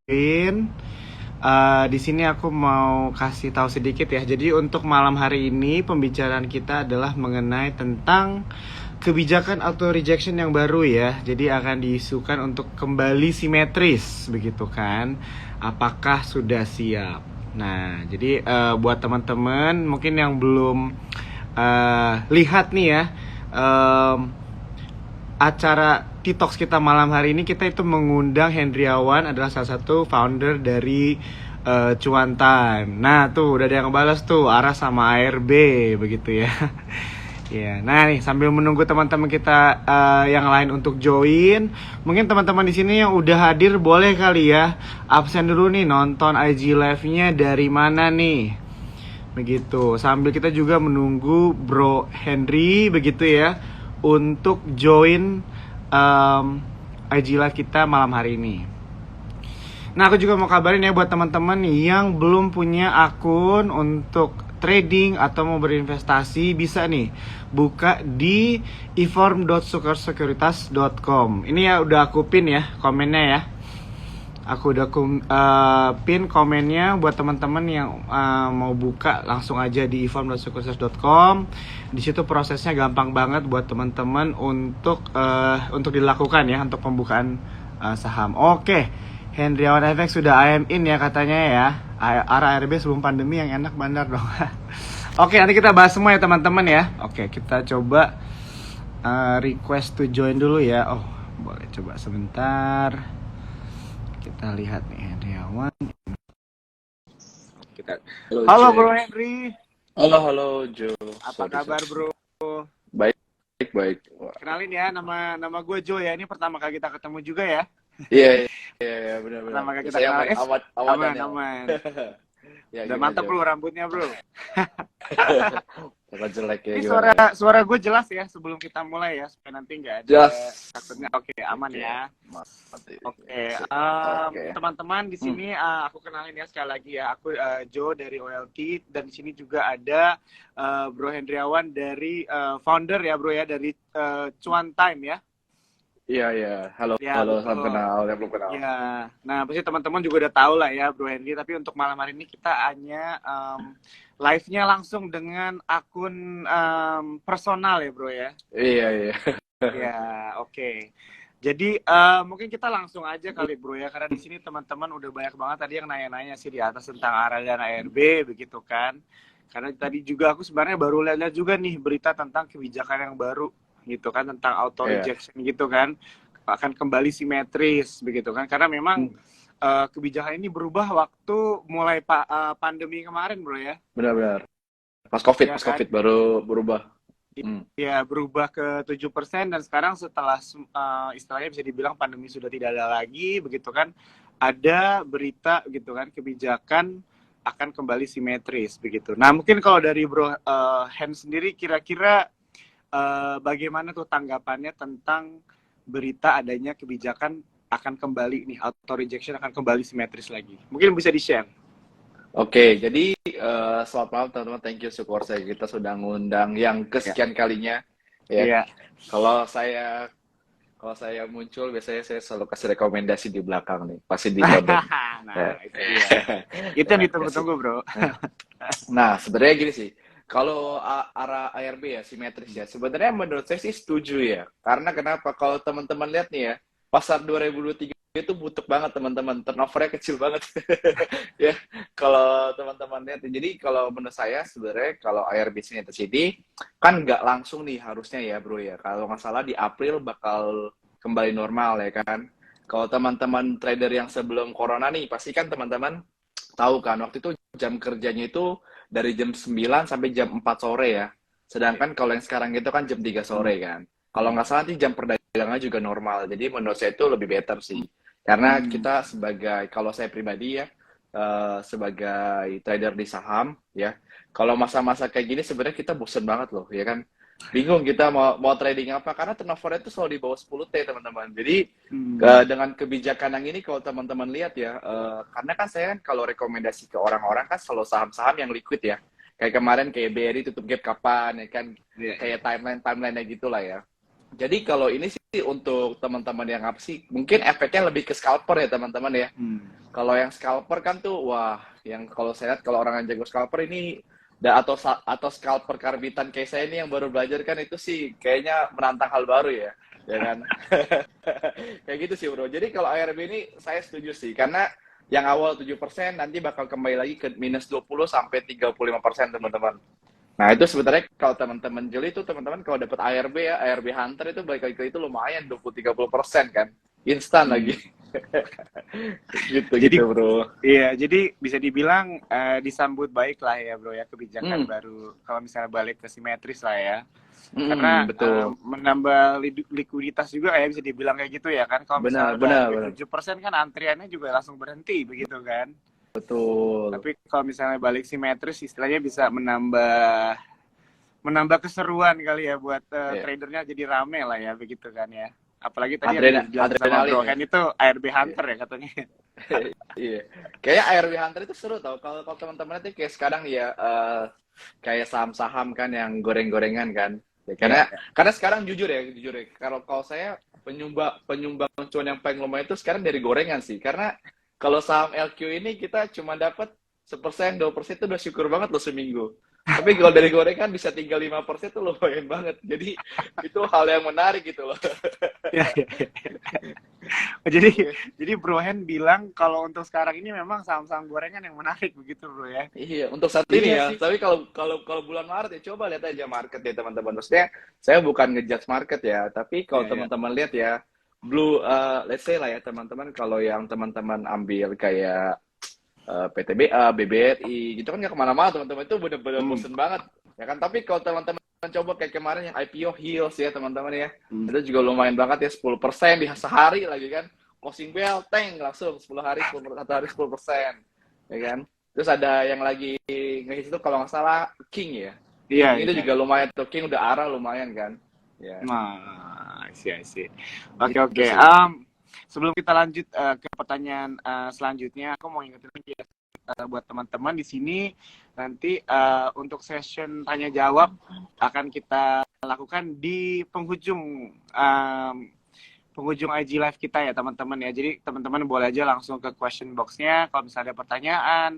Join. Di sini aku mau kasih tahu sedikit ya. Jadi untuk malam hari ini pembicaraan kita adalah mengenai tentang kebijakan auto rejection yang baru ya. Jadi akan diisukan untuk kembali simetris begitu kan. Apakah sudah siap? Nah, jadi buat teman-teman mungkin yang belum lihat nih ya, acara T-Talks kita malam hari ini, kita itu mengundang Hendriawan, adalah salah satu founder dari Cuan Time. Nah tuh udah ada yang balas tuh, Ara sama ARB begitu ya. Ya, nah nih sambil menunggu teman-teman kita yang lain untuk join, mungkin teman-teman di sini yang udah hadir boleh kali ya absen dulu nih, nonton IG live-nya dari mana nih, begitu. Sambil kita juga menunggu Bro Henry begitu ya untuk join IG live kita malam hari ini. Nah, aku juga mau kabarin ya buat teman-teman yang belum punya akun untuk trading atau mau berinvestasi, bisa nih buka di eform.sukersecuritas.com. Ini ya udah aku pin ya komennya ya. Aku udah pin komennya buat teman-teman yang mau buka, langsung aja di eform.sukses.com. Di situ prosesnya gampang banget buat teman-teman untuk dilakukan ya, untuk pembukaan saham. Oke, Hendriawan FX sudah IM in ya katanya ya. ARB sebelum pandemi yang enak bandar dong. Oke, nanti kita bahas semua ya teman-teman ya. Oke, kita coba request to join dulu ya. Oh, boleh coba sebentar. Kita lihat nih Hendriawan. Halo Bro Henry. Halo Jo. Apa kabar Bro? Baik. Wah. Kenalin ya, nama gue Jo ya. Ini pertama kali kita ketemu juga ya. Iya benar. Pertama kali kita kenal. Aman. Ya, udah mantap Bro rambutnya Bro. Sangat jelek ya. Ini suara gue jelas ya sebelum kita mulai ya, supaya nanti nggak ada jelas. takutnya. Oke, aman ya. Oke, Oke. teman-teman di sini aku kenalin ya sekali lagi ya. Aku Jo dari OLT, dan di sini juga ada Bro Hendriawan dari founder ya Bro ya, dari Cuan Time ya. Iya. Halo, salam kenal. Yang belum kenal. Ya, nah pasti teman-teman juga udah tahu lah ya Bro Henry. Tapi untuk malam hari ini kita hanya live-nya langsung dengan akun personal ya Bro ya. Iya. Ya, oke. Jadi mungkin kita langsung aja kali Bro ya, karena di sini teman-teman udah banyak banget tadi yang nanya-nanya sih di atas tentang ARA dan ARB begitu kan. Karena tadi juga aku sebenarnya baru lihat juga nih berita tentang kebijakan yang baru gitu kan, tentang auto rejection gitu kan, akan kembali simetris begitu kan, karena memang kebijakan ini berubah waktu mulai pandemi kemarin Bro ya. Benar. Pas COVID baru berubah. Ya, berubah ke 7%, dan sekarang setelah istilahnya bisa dibilang pandemi sudah tidak ada lagi begitu kan, ada berita gitu kan, kebijakan akan kembali simetris begitu. Nah, mungkin kalau dari Bro Hen sendiri kira-kira bagaimana tuh tanggapannya tentang berita adanya kebijakan akan kembali nih, auto rejection akan kembali simetris lagi? Mungkin bisa di-share. Oke, jadi selamat malam teman-teman. Thank you Sukorsa, kita sudah ngundang yang kesekian kalinya. Ya. Kalau saya muncul biasanya saya selalu kasih rekomendasi di belakang nih, pasti ditonton. Nah, itu dia. Itu yang ditunggu-tunggu Bro. Nah, sebenarnya gini sih. Kalau arah ARB ya simetris ya, sebenarnya menurut saya sih setuju ya. Karena kenapa? Kalau teman-teman lihat nih ya, pasar 2023 itu butuh banget teman-teman, turnovernya kecil banget. Ya, kalau teman-teman lihat. Jadi kalau menurut saya sebenarnya kalau ARB simetris ini kan nggak langsung nih harusnya ya Bro ya. Kalau nggak salah di April bakal kembali normal ya kan. Kalau teman-teman trader yang sebelum corona nih, pasti kan teman-teman tahu kan waktu itu jam kerjanya itu dari jam 9 sampai jam 4 sore ya. Sedangkan kalau yang sekarang itu kan jam 3 sore kan. Kalau nggak salah nanti jam perdagangan juga normal. Jadi menurut saya itu lebih better sih. Karena kita kalau saya pribadi ya, sebagai trader di saham ya, kalau masa-masa kayak gini sebenarnya kita bosen banget loh ya kan. Bingung kita mau trading apa, karena turnovernya itu selalu di bawah 10T teman-teman. Jadi dengan kebijakan yang ini kalau teman-teman lihat ya, karena kan saya kan kalau rekomendasi ke orang-orang kan selalu saham-saham yang liquid ya. Kayak kemarin kayak BRI tutup gap kapan ya kan, kayak timeline-nya gitulah ya. Jadi kalau ini sih untuk teman-teman yang apa sih, mungkin efeknya lebih ke scalper ya teman-teman ya. Hmm. Kalau yang scalper kan tuh, wah, yang kalau saya lihat kalau orang yang jago scalper ini, atau scalper karbitan kayak saya ini yang baru belajar kan itu sih kayaknya menantang hal baru ya kan? Kayak gitu sih bro. Jadi kalau ARB ini saya setuju sih, karena yang awal 7% nanti bakal kembali lagi ke minus 20 sampai 35% teman-teman. Nah, itu sebenarnya kalau teman-teman jeli itu teman-teman kalau dapat ARB ya, ARB Hunter itu balik lagi ke itu lumayan 20-30% kan. Instan Hmm. lagi. Gitu Jadi gitu, Bro. iya, jadi bisa dibilang disambut baik lah ya bro ya kebijakan Hmm, baru kalau misalnya balik ke simetris lah ya. Karena betul. menambah likuiditas juga ya bisa dibilang kayak gitu ya kan. Kalau Benar, misalnya udah benar, ARB benar. 7% kan antriannya juga langsung berhenti begitu kan. Betul. Tapi kalau misalnya balik simetris istilahnya bisa menambah menambah keseruan kali ya buat Ya. tradernya jadi rame lah ya begitu kan ya. Apalagi tadi yang dijelasin sama Adrenalin Bro ya. Hen itu ARB Iya. Hunter ya katanya. Iya. Kayaknya ARB Hunter itu seru tau. Kalau teman-teman itu kayak sekarang ya kayak saham-saham kan yang goreng-gorengan kan. Ya, Iya, iya. karena sekarang jujur ya. Kalau saya penyumbang cuan yang paling lumayan itu sekarang dari gorengan sih. Karena kalau saham LQ ini kita cuma dapat 1%, 2% itu udah syukur banget loh seminggu. Tapi kalau dari gorengan bisa tinggal 5% itu lumayan banget. Jadi itu hal yang menarik gitu loh. Iya, iya, iya. Jadi Oke. jadi Bro Hen bilang kalau untuk sekarang ini memang saham-saham gorengan yang menarik begitu Bro ya. Iya, untuk saat ini Iya ya. sih. Tapi kalau bulan Maret ya coba lihat aja market ya teman-teman. Maksudnya saya bukan ngejudge market ya, tapi kalau Iya, iya. teman-teman lihat ya, let's say lah ya teman-teman, kalau yang teman-teman ambil kayak PTBA, BBRI, gitu kan nggak kemana-mana teman-teman, itu bener-bener Hmm. bosen banget. Ya kan, tapi kalau teman-teman coba kayak kemarin yang IPO Hills ya teman-teman ya, Hmm. itu juga lumayan banget ya, 10% di sehari lagi kan. Closing bell, teng, langsung 10 hari, 1 hari 10%. Ya kan? Terus ada yang lagi ngehits itu kalau nggak salah King ya. Iya, King itu iya. juga lumayan tuh, King udah arah lumayan kan. Ya, Nah, I see. Oke, gitu oke. sih. Sebelum kita lanjut ke pertanyaan selanjutnya, aku mau ingetin lagi ya buat teman-teman di sini nanti untuk session tanya jawab akan kita lakukan di penghujung IG live kita ya teman-teman ya. Jadi teman-teman boleh aja langsung ke question box-nya kalau misalnya ada pertanyaan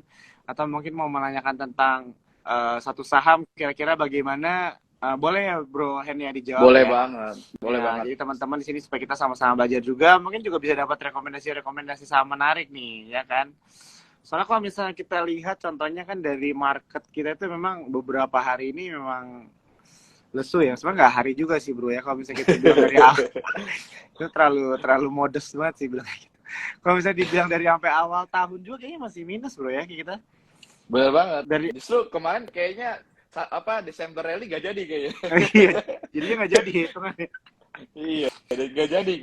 atau mungkin mau menanyakan tentang satu saham kira-kira bagaimana. Boleh ya Bro Hen ya dijawab Boleh ya. banget. Boleh Ya, banget. jadi teman-teman di sini supaya kita sama-sama belajar juga, mungkin juga bisa dapat rekomendasi-rekomendasi saham menarik nih, ya kan? Soalnya kalau misalnya kita lihat contohnya kan dari market kita itu memang beberapa hari ini memang lesu ya. Sebenarnya nggak hari juga sih bro ya. Kalau misalnya kita bilang dari awal itu terlalu modest banget sih bilang gitu. Kalau misalnya dibilang dari sampai awal tahun juga kayaknya masih minus bro ya kayak kita. Bener banget. Dari Justru kemarin kayaknya Desember rally gak jadi kayaknya. iya, jadinya nggak jadi hitungannya. Iya, gak jadi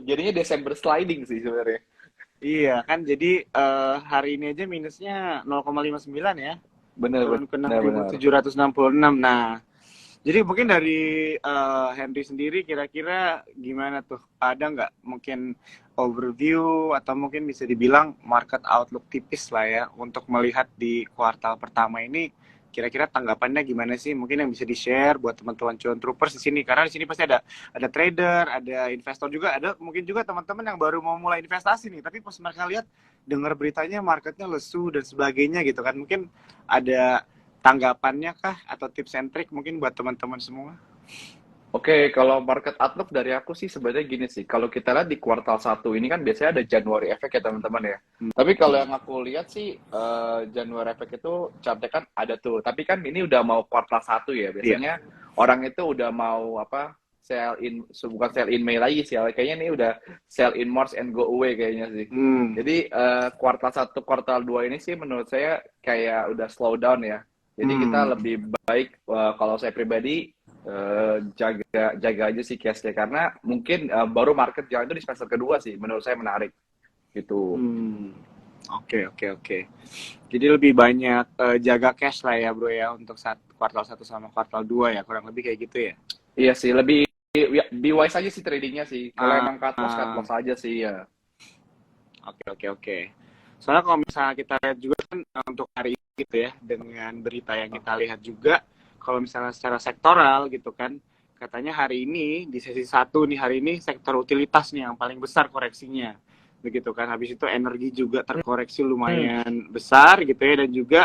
jadinya Desember sliding sih sebenarnya. Iya kan jadi hari ini aja minusnya 0,59 ya. Bener Turun ke bener bener. 6.766. Nah, jadi mungkin dari Henry sendiri kira-kira gimana tuh? Ada nggak mungkin overview atau mungkin bisa dibilang market outlook tipis lah ya untuk melihat di kuartal pertama ini kira-kira tanggapannya gimana sih? Mungkin yang bisa di-share buat teman-teman cuan troopers di sini karena di sini pasti ada trader, ada investor juga, ada mungkin juga teman-teman yang baru mau mulai investasi nih, tapi pas mereka lihat dengar beritanya marketnya lesu dan sebagainya gitu kan. Mungkin ada tanggapannya kah atau tips and trick mungkin buat teman-teman semua? Oke, kalau market outlook dari aku sih sebenarnya gini sih. Kalau kita lihat di kuartal 1 ini kan biasanya ada Januari efek ya teman-teman ya. Tapi kalau yang aku lihat sih Januari efek itu chartnya kan ada tuh. Tapi kan ini udah mau kuartal 1 ya. Iya. Biasanya orang itu udah mau apa? Bukan sell in Mei lagi sih. Kayaknya ini udah sell in March and go away kayaknya sih. Jadi kuartal 1, kuartal 2 ini sih menurut saya kayak udah slow down ya. Jadi kita lebih baik kalau saya pribadi jaga aja sih cashnya karena mungkin baru market jalan itu di semester kedua sih menurut saya menarik gitu. Oke. Jadi lebih banyak jaga cash lah ya bro ya untuk kuartal 1 sama kuartal 2 ya kurang lebih kayak gitu ya. Iya sih lebih be wise aja sih tradingnya sih. Kalau emang cut loss aja sih ya. Oke. Soalnya kalau misalnya kita lihat juga kan untuk hari ini gitu ya dengan berita yang kita lihat juga kalau misalnya secara sektoral gitu kan katanya hari ini di sesi 1 nih, hari ini sektor utilitas nih yang paling besar koreksinya. Begitu kan. Habis itu energi juga terkoreksi lumayan besar gitu ya, dan juga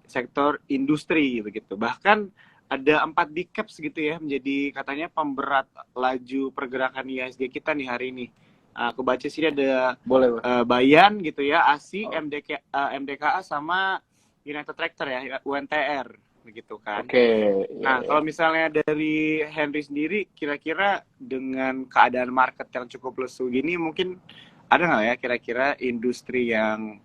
sektor industri begitu. Bahkan ada 4 big caps gitu ya, menjadi katanya pemberat laju pergerakan IHSG kita nih hari ini. Aku baca sih ada Boleh, boleh. Bayan gitu ya, ASI, Oh, MDKA sama United Tractor ya, UNTR begitu kan. oke, ya, Nah, ya. kalau misalnya dari Henry sendiri, kira-kira dengan keadaan market yang cukup lesu gini, mungkin ada nggak ya kira-kira industri yang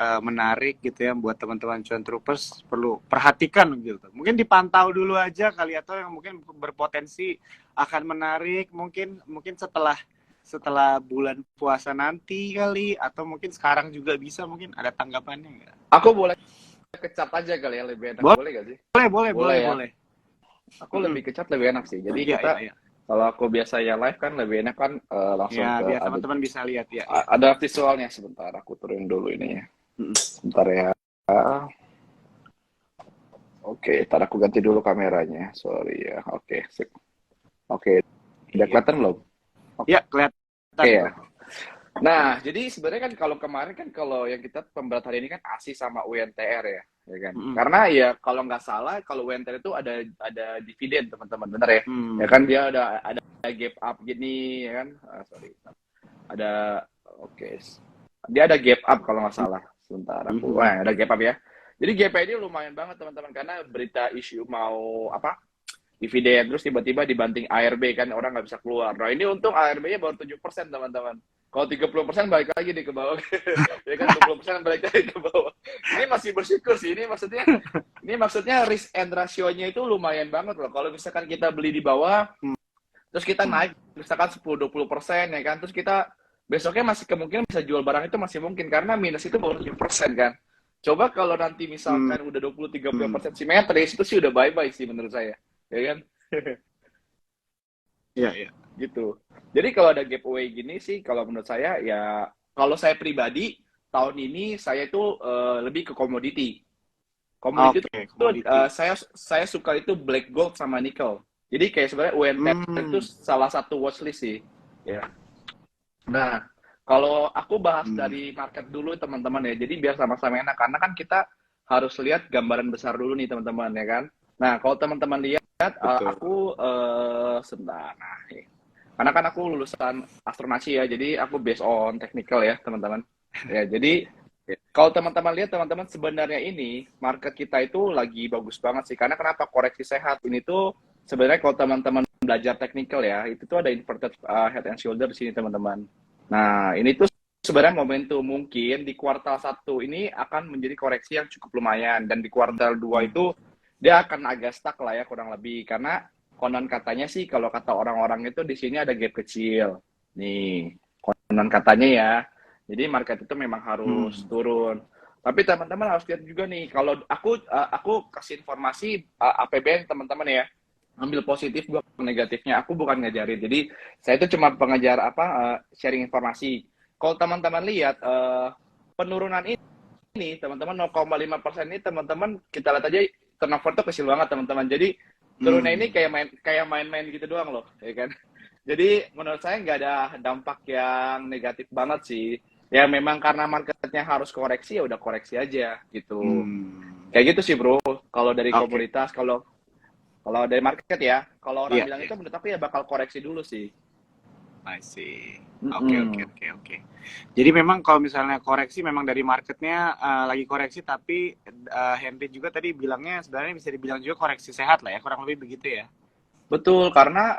menarik gitu ya buat teman-teman cuan troopers perlu perhatikan gitu. Mungkin dipantau dulu aja kali, atau yang mungkin berpotensi akan menarik mungkin mungkin setelah bulan puasa nanti kali, atau mungkin sekarang juga bisa, mungkin ada tanggapannya nggak? Aku boleh kecap aja kali ya, lebih enak. Boleh gak sih? Boleh, boleh, Boleh boleh, ya. boleh. Aku lebih kecap lebih enak sih. Jadi Iya, iya, kita iya. kalau aku biasanya live kan lebih enak kan langsung Ya, ke biar teman-teman bisa lihat ya, ya. ada visualnya. Sebentar aku turun dulu ininya. Sebentar ya. Oke, ntar aku ganti dulu kameranya. Sorry ya. Oke, sip. Oke, udah Iya. kelihatan belum? Ya, kelihatan Oke ya. tuh. Nah, jadi sebenarnya kan kalau kemarin kan kalau yang kita pemberat hari ini kan ASI sama UNTR ya kan. Mm-mm. Karena ya kalau nggak salah kalau UNTR itu ada dividen teman-teman, bener ya? Ya Hmm. kan dia ada gap up gini ya kan. Sorry. Ada oke. Dia ada gap up kalau nggak salah. Sebentar aku. Mhm. Wah, ada gap up ya. Jadi gap up ini lumayan banget teman-teman karena berita isu mau apa? Dividen terus tiba-tiba dibanting ARB kan orang nggak bisa keluar. Nah ini untung ARB-nya baru 7% teman-teman. Kalau 30% balik lagi nih ke bawah. Ya kan 20% balik lagi ke bawah. Ini masih bersyukur sih. Ini maksudnya risk and ratio-nya itu lumayan banget loh. Kalau misalkan kita beli di bawah, terus kita naik misalkan 10-20% ya kan, terus kita besoknya masih kemungkinan bisa jual barang itu masih mungkin karena minus itu baru 7% kan. Coba kalau nanti misalkan udah 20-30% simetris itu sih udah bye-bye sih menurut saya. Ya kan? Iya, iya. Gitu. Jadi kalau ada giveaway gini sih, kalau menurut saya ya, kalau saya pribadi tahun ini saya itu lebih ke komoditi. Komoditi Oke, itu komoditi. saya suka itu black gold sama nickel. Jadi kayak sebenarnya UNTR itu Hmm. salah satu watchlist sih. Ya. Nah, kalau aku bahas Hmm. dari market dulu teman-teman ya. Jadi biar sama-sama enak karena kan kita harus lihat gambaran besar dulu nih teman-teman ya kan. Nah, kalau teman-teman lihat Betul. aku sebentar. Nah, karena kan aku lulusan astronasi ya, jadi aku based on technical ya, teman-teman. Ya, jadi kalau teman-teman lihat, teman-teman sebenarnya ini market kita itu lagi bagus banget sih. Karena kenapa koreksi sehat ini tuh sebenarnya kalau teman-teman belajar technical ya, itu tuh ada inverted head and shoulder di sini teman-teman. Nah, ini tuh sebenarnya momentum mungkin di kuartal 1 ini akan menjadi koreksi yang cukup lumayan dan di kuartal 2 itu dia akan agak stuck lah ya kurang lebih karena konon katanya sih kalau kata orang-orang itu di sini ada gap kecil. Nih, konon katanya ya. Jadi market itu memang harus Hmm. turun. Tapi teman-teman harus lihat juga nih, kalau aku kasih informasi APBN teman-teman ya. Ambil positif, gua negatifnya. Aku bukan ngajarin. Jadi saya itu cuma pengajar sharing informasi. Kalau teman-teman lihat penurunan ini teman-teman 0,5% ini teman-teman kita lihat aja turnover tuh kecil banget teman-teman. Jadi turunnya ini Hmm. kayak main-main gitu doang loh, ya kan? Jadi menurut saya nggak ada dampak yang negatif banget sih. Ya memang karena marketnya harus koreksi ya udah koreksi aja gitu. Hmm. Kayak gitu sih bro. Kalau dari Oke. komoditas, kalau kalau dari market ya, kalau orang Iya, bilang iya. itu menurut aku ya bakal koreksi dulu sih. I see. Oke, oke, Mm-mm. oke, oke. Jadi memang kalau misalnya koreksi memang dari marketnya lagi koreksi, tapi Henry juga tadi bilangnya sebenarnya bisa dibilang juga koreksi sehat lah ya, kurang lebih begitu ya. Betul, karena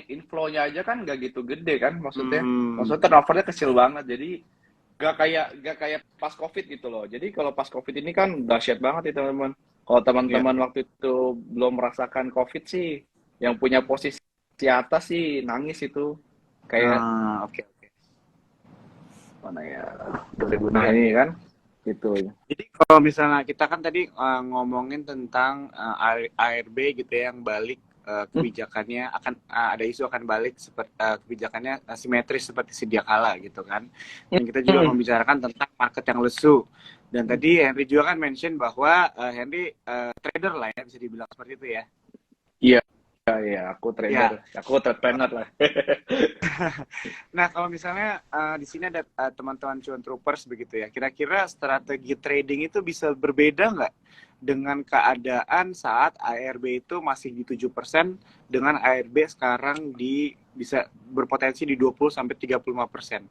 inflow-nya aja kan nggak gitu gede kan, maksudnya. Hmm. Maksudnya turnover-nya kecil banget, jadi nggak kayak pas COVID gitu loh. Jadi kalau pas COVID ini kan dahsyat banget ya teman-teman. Kalau Iya. teman-teman waktu itu belum merasakan COVID sih, yang punya posisi atas sih nangis itu. Kayak Oke, oke. mana ya, 2006 Iya, ini iya. kan, gitu. Jadi kalau misalnya kita kan tadi ngomongin tentang ARB gitu ya, yang balik kebijakannya akan ada isu akan balik seperti kebijakannya simetris seperti sedia kala gitu kan. Dan kita juga membicarakan tentang market yang lesu. Dan tadi Henry juga kan mention bahwa Henry trader lah ya, bisa dibilang seperti itu ya. Iya, ya, aku Ya. trader, aku trade lah. Nah, kalau misalnya di sini ada teman-teman cuan troopers begitu ya, kira-kira strategi trading itu bisa berbeda nggak dengan keadaan saat ARB itu masih di 7% dengan ARB sekarang bisa berpotensi di 20 sampai 35%.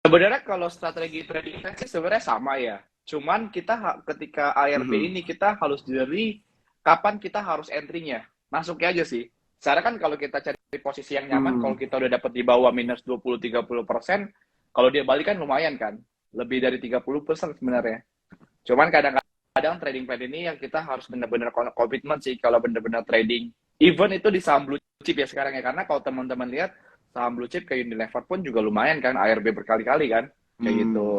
Sebenarnya kalau strategi trading sih sebenarnya sama ya. Cuman kita ketika ARB Mhm. ini kita harus dari kapan kita harus entry-nya. Masuknya aja sih. Sekarang kan kalau kita cari posisi yang nyaman, kalau Hmm. kita udah dapat di bawah minus 20-30%, kalau dia balik kan lumayan kan. Lebih dari 30% sebenarnya. Cuman kadang-kadang trading plan ini yang kita harus benar-benar komitmen sih kalau benar-benar trading. Even itu di saham blue chip ya sekarang ya. Karena kalau teman-teman lihat saham blue chip kayak Unilever pun juga lumayan kan, ARB berkali-kali kan, kayak Hmm. gitu.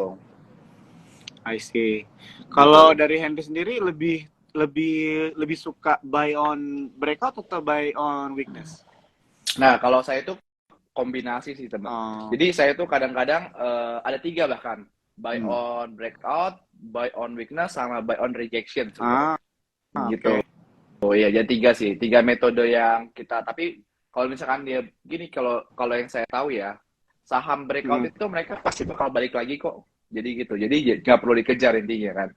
I see. Kalau Gitu. dari Henry sendiri lebih lebih lebih suka buy on breakout atau buy on weakness? Nah, kalau saya itu kombinasi sih teman. Oh. Jadi saya tuh kadang-kadang ada tiga bahkan. Buy Hmm. on breakout, buy on weakness, sama buy on rejection sebenarnya. Ah, Gitu. oke. Oh iya, jadi tiga sih. Tiga metode yang kita, tapi kalau misalkan dia gini, kalau kalau yang saya tahu ya, saham breakout Hmm. itu mereka pasti bakal balik lagi kok. Jadi gitu. Jadi nggak perlu dikejar intinya kan.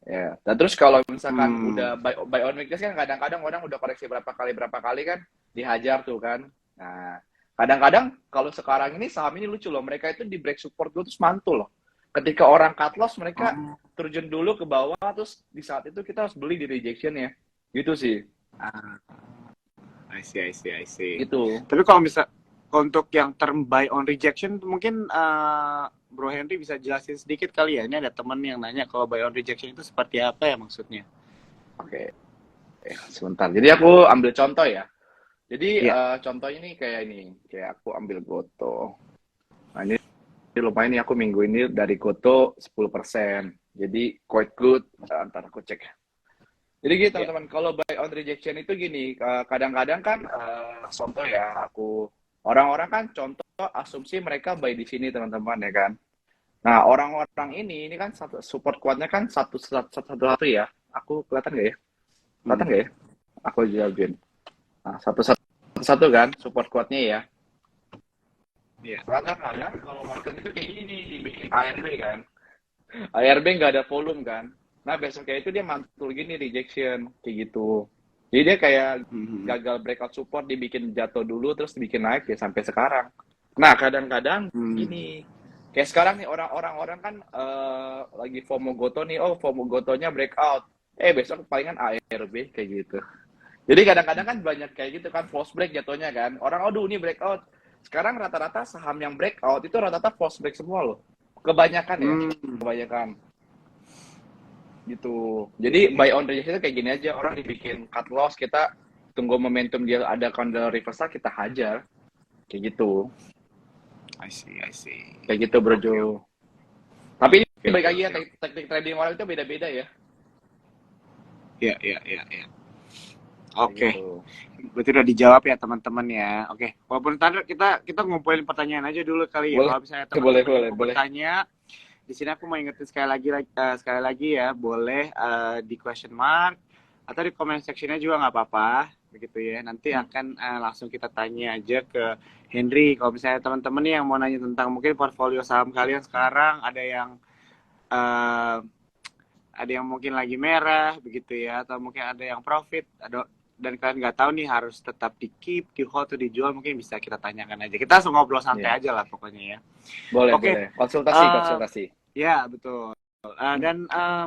Ya. Dan terus kalau misalkan Hmm. udah buy on weakness kan kadang-kadang orang udah koreksi berapa kali kan dihajar tuh kan. Nah, kadang-kadang kalau sekarang ini saham ini lucu loh, mereka itu di break support dulu terus mantul loh. Ketika orang cut loss mereka Oh. terjun dulu ke bawah terus di saat itu kita harus beli di rejection ya. Gitu sih. Ah, I see, I see, I see. Gitu. Tapi kalau bisa untuk yang term buy on rejection mungkin Bro Henry bisa jelasin sedikit kali ya. Ini ada temen yang nanya kalau buy on rejection itu seperti apa ya maksudnya? Oke. Sebentar. Jadi aku ambil contoh ya. Jadi Iya. contoh ini kayak aku ambil Goto. Nah, ini lumayan nih aku minggu ini dari Goto 10%. Jadi quite good. Ntar aku cek. Jadi gitu Iya. teman-teman, kalau buy on rejection itu gini, kadang-kadang kan contoh ya aku orang-orang kan contoh asumsi mereka buy di sini teman-teman ya kan. Nah, orang-orang ini kan satu support kuatnya kan satu ya. Aku kelihatan nggak ya? Kelihatan Hmm. nggak ya? Aku jawabin. Nah, satu kan support kuatnya ya. Iya. Kadang-kadang kalau market itu kayak gini dibikin ARB kan. ARB nggak ada volume kan. Nah, besoknya itu dia mantul gini rejection kayak gitu. Jadi dia kayak Hmm. gagal breakout support dibikin jatuh dulu terus dibikin naik ya sampai sekarang. Nah, kadang-kadang Hmm. gini. Kayak sekarang nih orang-orang kan lagi FOMO Goto nih, oh FOMO Gotonya breakout. Besok palingan ARB kayak gitu. Jadi kadang-kadang kan banyak kayak gitu kan false break jatuhnya kan. Orang aduh ini breakout. Sekarang rata-rata saham yang breakout itu rata-rata false break semua loh. Kebanyakan ya, Hmm. kebanyakan gitu. Jadi buy on rejection itu kayak gini aja, orang dibikin cut loss, kita tunggu momentum dia ada candle reversal kita hajar. Kayak gitu. I see, I see. Kayak gitu, Bro Oke, Jo. oke, Tapi ini oke, balik lagi ya, oke. teknik trading orang itu beda-beda ya. Iya, iya, iya, iya. Kayak Oke. gitu. Berarti udah dijawab ya teman-teman ya. Oke. Walaupun tadi kita ngumpulin pertanyaan aja dulu kali ya. Boleh, Kalau misalnya boleh, teman-teman boleh, mau boleh. bertanya, di sini aku mau ingetin sekali lagi ya, boleh di question mark atau di comment sectionnya juga nggak apa-apa, begitu ya. Nanti Hmm. akan langsung kita tanya aja ke Henry. Kalau misalnya teman-teman nih yang mau nanya tentang mungkin portfolio saham kalian sekarang, eh, ada yang mungkin lagi merah, begitu ya, atau mungkin ada yang profit, dan kalian nggak tahu nih harus tetap di keep, di hold, atau dijual, mungkin bisa kita tanyakan aja. Kita langsung ngobrol santai Iya. aja lah pokoknya ya. Boleh, Oke, boleh. Konsultasi, eh, konsultasi. ya betul. Hmm. Dan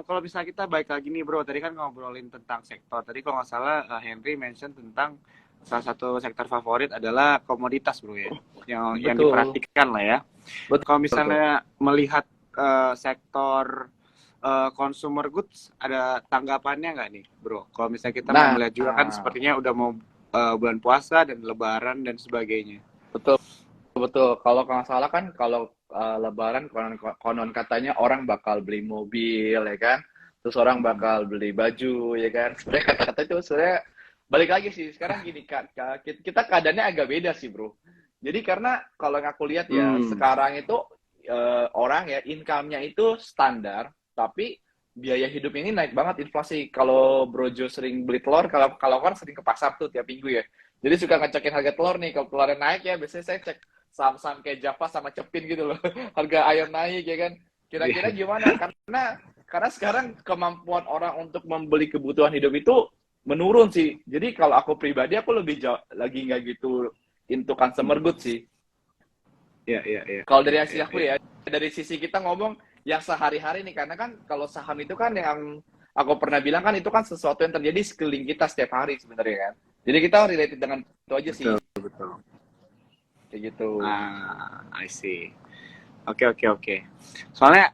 kalau misalnya kita balik lagi nih bro, tadi kan ngobrolin tentang sektor. Tadi kalau nggak salah Henry mention tentang salah satu sektor favorit adalah komoditas bro ya, yang Betul. diperhatikan lah ya. Betul, Kalau betul. misalnya melihat sektor consumer goods, ada tanggapannya nggak nih bro? Kalau misalnya kita mau Nah, melihat juga kan sepertinya udah mau bulan puasa dan lebaran dan sebagainya. betul. Betul, kalau nggak salah kan kalau Lebaran konon katanya orang bakal beli mobil ya kan, terus orang Hmm. bakal beli baju ya kan. Sebenarnya kata-kata itu sebenarnya balik lagi sih. Sekarang gini kak, kita keadaannya agak beda sih bro. Jadi karena kalau yang aku lihat ya Hmm. sekarang itu orang ya income-nya itu standar, tapi biaya hidup ini naik banget inflasi. Kalau Brojo sering beli telur, kalau kan sering ke pasar tuh tiap minggu ya. Jadi suka ngecekin harga telur nih. Kalau telurnya naik ya, biasanya saya cek saham-saham kayak Java sama Cepin gitu loh. Harga ayam naik ya kan. Kira-kira Iya. gimana? Karena sekarang kemampuan orang untuk membeli kebutuhan hidup itu menurun sih. Jadi kalau aku pribadi aku lebih lagi nggak gitu into consumer goods sih. Iya, iya, iya. Kalau Iya, dari sisi iya, aku iya. ya, dari sisi kita ngomong yang sehari-hari nih, karena kan kalau saham itu kan yang aku pernah bilang kan itu kan sesuatu yang terjadi sekeliling kita setiap hari sebenarnya kan. Jadi kita related dengan itu aja sih, Betul, betul. kayak gitu. I see. Oke, oke, oke. Soalnya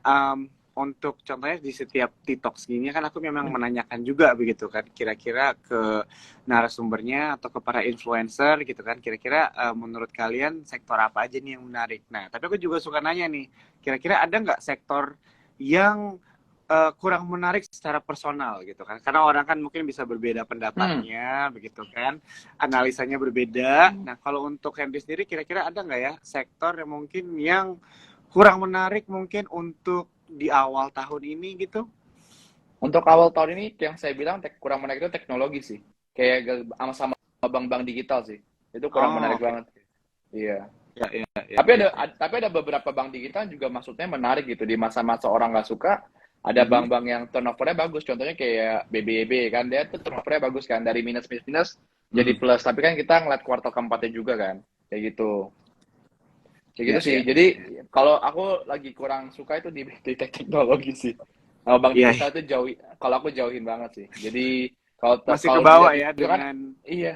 untuk contohnya di setiap TikTok gini kan aku memang menanyakan juga begitu kan, kira-kira ke narasumbernya atau ke para influencer gitu kan, kira-kira menurut kalian sektor apa aja nih yang menarik. Nah, tapi aku juga suka nanya nih, kira-kira ada nggak sektor yang kurang menarik secara personal gitu kan, karena orang kan mungkin bisa berbeda pendapatnya begitu kan, analisanya berbeda. Nah, kalau untuk Henry sendiri kira-kira ada nggak ya sektor yang mungkin yang kurang menarik mungkin untuk di awal tahun ini gitu? Untuk awal tahun ini yang saya bilang kurang menarik itu teknologi sih. Kayak sama bank-bank digital sih. Itu kurang Oh, menarik oke. banget. Iya. Ya, ya, ya, Tapi ya, ya. tapi ada beberapa bank digital juga maksudnya menarik gitu di masa-masa orang nggak suka. Ada Mhm. bank-bank yang turnovernya bagus, contohnya kayak BBB kan, dia tuh turnovernya bagus kan, dari minus minus minus jadi Mhm. plus. Tapi kan kita ngeliat kuartal keempatnya juga kan, kayak gitu. Kayak gitu Ya, sih. ya, Jadi ya, ya. kalau aku lagi kurang suka itu di teknologi sih. Kalau bank Iya, digital itu jauh, kalau aku jauhin banget sih. Jadi kalau masih ke kalau bawah dilihat ya itu kan, dengan iya,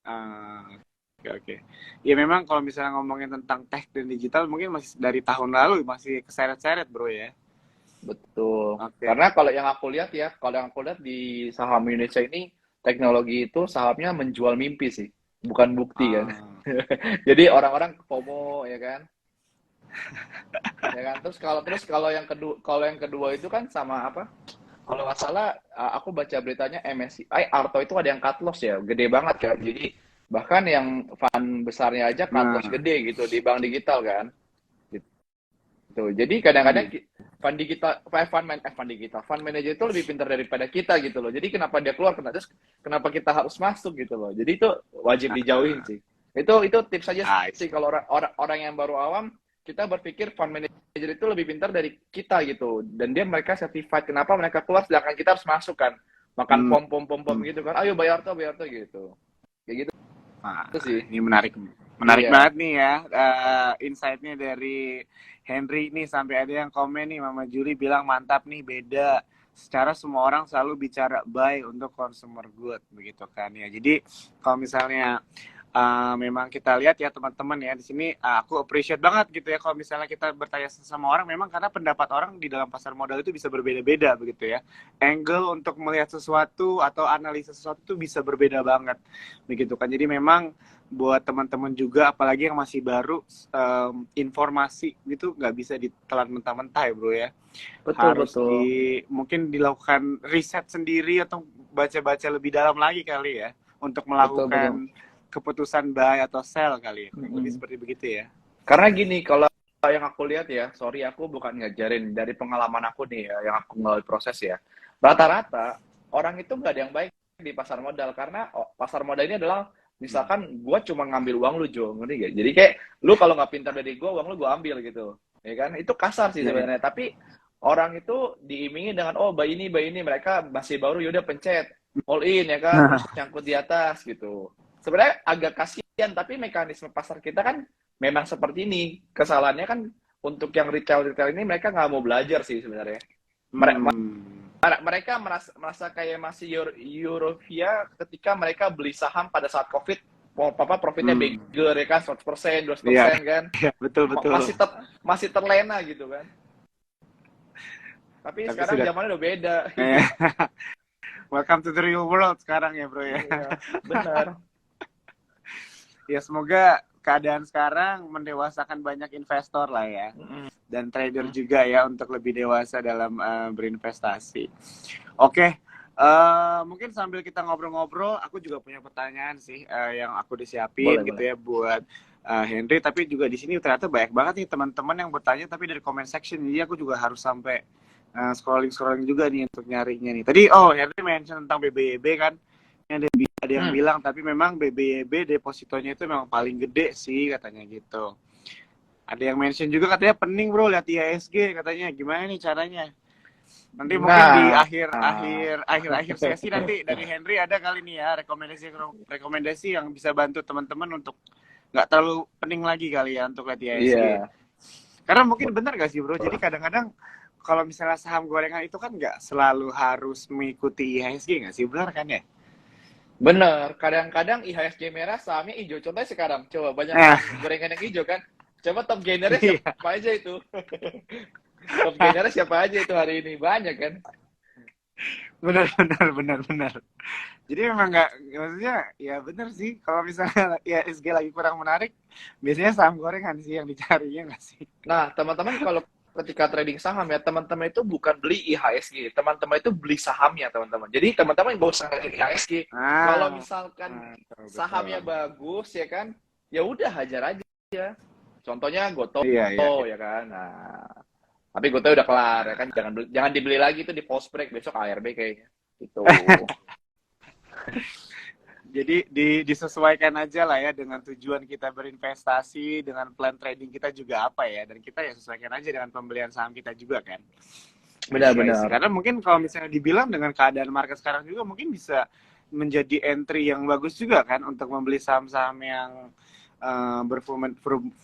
ah, oke, oke. Ya memang kalau misalnya ngomongin tentang tech dan digital mungkin masih dari tahun lalu masih keseret-seret bro ya. betul. Oke. Karena kalau yang aku lihat ya, kalau yang aku lihat di saham Indonesia ini, teknologi itu sahamnya menjual mimpi sih, bukan bukti kan. Ah, Jadi orang-orang FOMO ya kan, ya kan. Terus kalau yang kedua itu kan sama apa? Kalau nggak salah, aku baca beritanya MSCI Arto itu ada yang cut loss ya, gede banget kan. Jadi bahkan yang fund besarnya aja cut loss nah, gede gitu di bank digital kan. Gitu. Jadi kadang-kadang hmm, fund digital, fund digital, fund manager itu lebih pintar daripada kita gitu loh. Jadi kenapa dia keluar, kenapa kita harus masuk gitu loh. Jadi itu wajib dijauhin sih. Itu tips aja I sih see. kalau orang yang baru awam, kita berpikir fund manager itu lebih pintar dari kita gitu. Dan mereka certified. Kenapa mereka keluar sedangkan kita harus masuk kan? Makan Hmm, pom gitu kan. Ayo bayar tuh gitu. Kayak gitu Wah, sih. ini menarik, menarik Iya. banget nih ya, insight-nya dari Henry nih. Sampai ada yang komen nih, Mama Juli bilang mantap nih, beda. Secara semua orang selalu bicara buy untuk consumer good, begitu kan ya. Jadi kalau misalnya memang kita lihat ya teman-teman ya di sini, aku appreciate banget gitu ya kalau misalnya kita bertanya sama orang, memang karena pendapat orang di dalam pasar modal itu bisa berbeda-beda begitu ya. Angle untuk melihat sesuatu atau analisis sesuatu itu bisa berbeda banget begitu kan. Jadi memang buat teman-teman juga apalagi yang masih baru, informasi itu nggak bisa ditelan mentah-mentah ya bro ya, Betul, harus betul. mungkin dilakukan riset sendiri atau baca-baca lebih dalam lagi kali ya untuk Betul, betul. melakukan keputusan buy atau sell kali ya, kurang lebih Mm-mm. seperti begitu ya. Karena gini, kalau yang aku lihat ya, sorry aku bukan ngajarin dari pengalaman aku nih ya, yang aku melalui proses ya. Rata-rata orang itu nggak ada yang baik di pasar modal karena pasar modal ini adalah Hmm. misalkan gue cuma ngambil uang lu Jo, ngerti gak? Jadi kayak lu kalau nggak pintar dari gue, uang lu gue ambil gitu, ya kan? Itu kasar sih Ya, ya. sebenarnya. Tapi orang itu diimingi dengan oh buy ini, mereka masih baru yaudah pencet all in ya kan, terus nyangkut di atas gitu. Sebenarnya agak kasihan, tapi mekanisme pasar kita kan memang seperti ini. Kesalahannya kan untuk yang retail ini mereka nggak mau belajar sih sebenarnya. Hmm. Mereka merasa kayak masih Eurovia ketika mereka beli saham pada saat COVID, profitnya Hmm. bigger ya kan, 100%, Iya, 200% kan. ya, betul betul. Masih terlena gitu kan. Tapi Tapi sekarang sudah, zamannya udah beda. welcome to the real world sekarang ya bro ya. Iya, benar. Ya semoga keadaan sekarang mendewasakan banyak investor lah ya, Mm-mm. dan trader juga ya untuk lebih dewasa dalam berinvestasi. Oke, mungkin sambil kita ngobrol-ngobrol, aku juga punya pertanyaan sih, yang aku disiapin Boleh, gitu boleh. ya buat Henry. Tapi juga di sini ternyata banyak banget nih teman-teman yang bertanya, tapi dari comment section, jadi aku juga harus sampai scrolling juga nih untuk nyarinya nih. Tadi Henry mention tentang BBYB kan. Ada yang bilang tapi memang BBYB depositonya itu memang paling gede sih katanya gitu. Ada yang mention juga katanya pening bro lihat IHSG katanya. Gimana nih caranya? Nanti mungkin di akhir sesi nanti dari Henry ada kali nih ya rekomendasi yang bisa bantu teman-teman untuk nggak terlalu pening lagi kali ya untuk lihat IHSG. Iya. Karena mungkin benar gak sih bro? Jadi kadang-kadang kalau misalnya saham gorengan itu kan nggak selalu harus mengikuti IHSG nggak sih? Benar kan ya? Bener, kadang-kadang IHSG merah sahamnya hijau. Contohnya sekarang, coba banyak gorengan yang hijau kan. Coba top gainernya siapa aja itu? Top gainernya siapa aja itu hari ini? Banyak kan? Benar. Jadi memang nggak, maksudnya ya benar sih. Kalau misalnya IHSG lagi kurang menarik, biasanya saham gorengan sih yang dicarinya nggak sih? Nah, teman-teman kalau ketika trading saham ya, teman-teman itu bukan beli IHSG, teman-teman itu beli sahamnya, teman-teman. Jadi teman-teman nggak usah beli IHSG. Kalau misalkan sahamnya bagus ya kan, ya udah hajar aja. Contohnya Goto, ya kan. Nah, tapi Goto udah kelar ya kan, jangan dibeli lagi itu di post break besok ARB kayaknya. Gitu. Jadi disesuaikan aja lah ya dengan tujuan kita berinvestasi, dengan plan trading kita juga apa ya, dan kita ya sesuaikan aja dengan pembelian saham kita juga kan. Benar-benar. Karena mungkin kalau misalnya dibilang dengan keadaan market sekarang juga mungkin bisa menjadi entry yang bagus juga kan untuk membeli saham-saham yang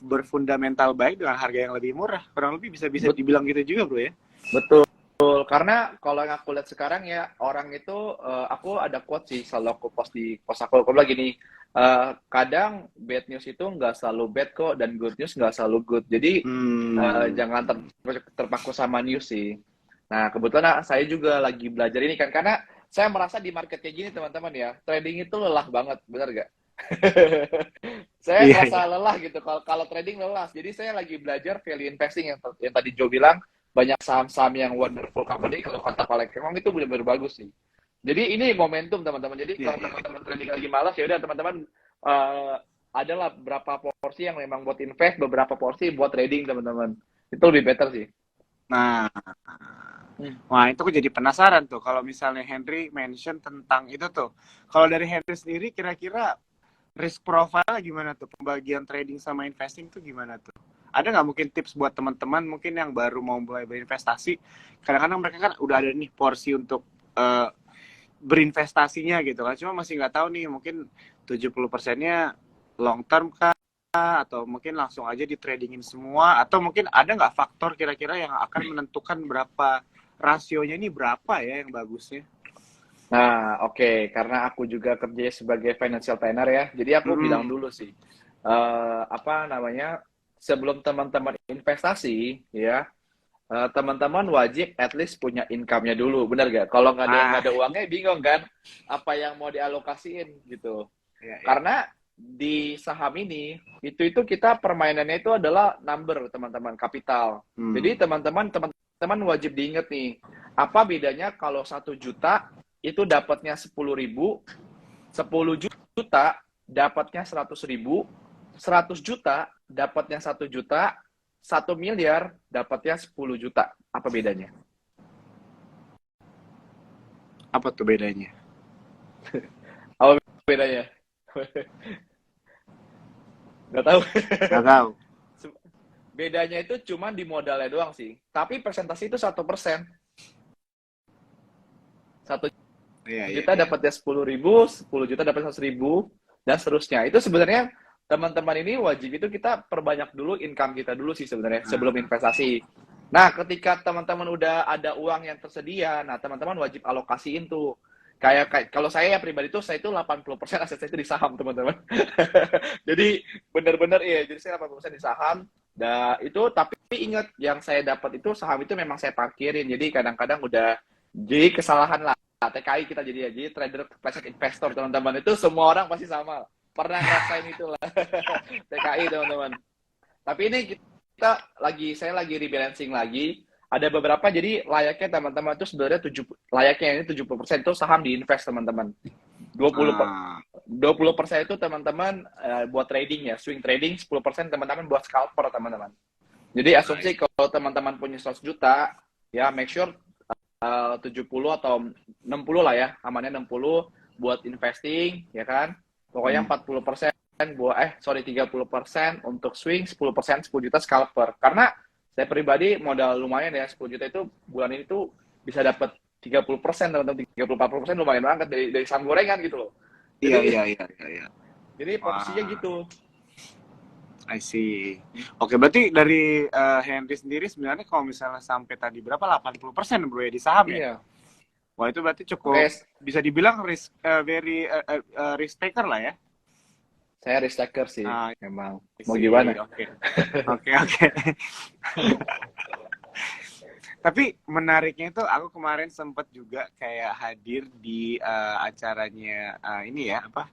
berfundamental baik dengan harga yang lebih murah. Kurang lebih bisa dibilang gitu juga bro ya. Betul. Karena kalau yang aku lihat sekarang ya, orang itu, aku ada quote sih, selalu aku post di post aku bilang gini, kadang bad news itu nggak selalu bad kok, dan good news nggak selalu good. Jadi, jangan terpaku sama news sih. Nah, kebetulan saya juga lagi belajar ini kan, karena saya merasa di market kayak gini teman-teman ya, trading itu lelah banget, benar nggak? Saya merasa lelah gitu, kalau trading lelah. Jadi saya lagi belajar value investing yang tadi Joe bilang, banyak saham-saham yang wonderful company, kalau kata Pak Lekemong itu benar-benar bagus sih. Jadi ini momentum teman-teman. Jadi kalau teman-teman trading lagi malas, ya udah teman-teman, adalah beberapa porsi yang memang buat invest, beberapa porsi buat trading teman-teman. Itu lebih better sih. Nah, wah itu aku jadi penasaran tuh kalau misalnya Henry mention tentang itu tuh. Kalau dari Henry sendiri kira-kira risk profile gimana tuh, pembagian trading sama investing tuh gimana tuh? Ada nggak mungkin tips buat teman-teman mungkin yang baru mau mulai berinvestasi? Kadang-kadang mereka kan udah ada nih porsi untuk berinvestasinya gitu kan, cuma masih nggak tahu nih, mungkin 70%-nya long term kah, atau mungkin langsung aja di tradingin semua, atau mungkin ada nggak faktor kira-kira yang akan menentukan berapa rasionya ini berapa ya yang bagusnya? Nah, oke. Karena aku juga kerja sebagai financial planner ya, jadi aku bilang dulu sih, sebelum teman-teman investasi ya, teman-teman wajib at least punya income-nya dulu, benar gak? Kalau nggak ada uangnya bingung kan, apa yang mau dialokasiin gitu. Karena di saham ini itu kita permainannya itu adalah number teman-teman, kapital. Jadi teman-teman wajib diingat nih, apa bedanya kalau 1 juta itu dapatnya 10.000, 10 juta dapatnya 100.000, 100 juta dapatnya 1 juta, 1 miliar dapatnya 10 juta. Apa bedanya? Apa tuh bedanya? Apa bedanya? Nggak tahu. Nggak tahu. Bedanya itu cuma di modalnya doang sih. Tapi persentase itu 1%. 1 juta dapatnya 10.000, 10 juta dapat 100.000, dan seterusnya. Itu sebenarnya teman-teman ini wajib itu kita perbanyak dulu income kita dulu sih sebenarnya sebelum investasi. Nah, ketika teman-teman udah ada uang yang tersedia, nah teman-teman wajib alokasiin tuh. Kayak kalau saya pribadi tuh, saya itu 80% aset saya itu di saham, teman-teman. Jadi benar-benar jadi saya 80% di saham. Nah, itu tapi ingat yang saya dapat itu saham itu memang saya parkirin. Jadi kadang-kadang udah jadi kesalahan lah. TKI kita jadi trader classic investor, teman-teman. Itu semua orang pasti sama. Pernah ngerasain itulah. TKI, teman-teman. Tapi ini saya lagi rebalancing lagi. Ada beberapa, jadi layaknya teman-teman itu sebenarnya 70% itu saham diinvest, teman-teman. 20% itu teman-teman buat trading ya, swing trading, 10% teman-teman buat scalper, teman-teman. Jadi asumsi kalau teman-teman punya 100 juta, ya make sure 70 atau 60 lah ya, amannya 60 buat investing, ya kan? Pokoknya 40% buat 30% untuk swing, 10% 10 juta scalper. Karena saya pribadi modal lumayan ya, 10 juta itu bulan ini tuh bisa dapat 30%, teman-teman, 30-40% lumayan banget dari saham gorengan gitu loh. Iya, Jadi iya, iya, iya, iya. jadi posisinya Wah, gitu. I see. Oke, berarti dari Henry sendiri sebenarnya kalau misalnya sampai tadi berapa 80% bro ya di saham ya? Iya. Wah, itu berarti Oke, cukup bisa dibilang very risk taker lah ya. saya risk taker sih, Ah, memang. I Mau see. gimana? Oke. Oke, oke. Tapi menariknya itu aku kemarin sempat juga kayak hadir di acaranya ini ya apa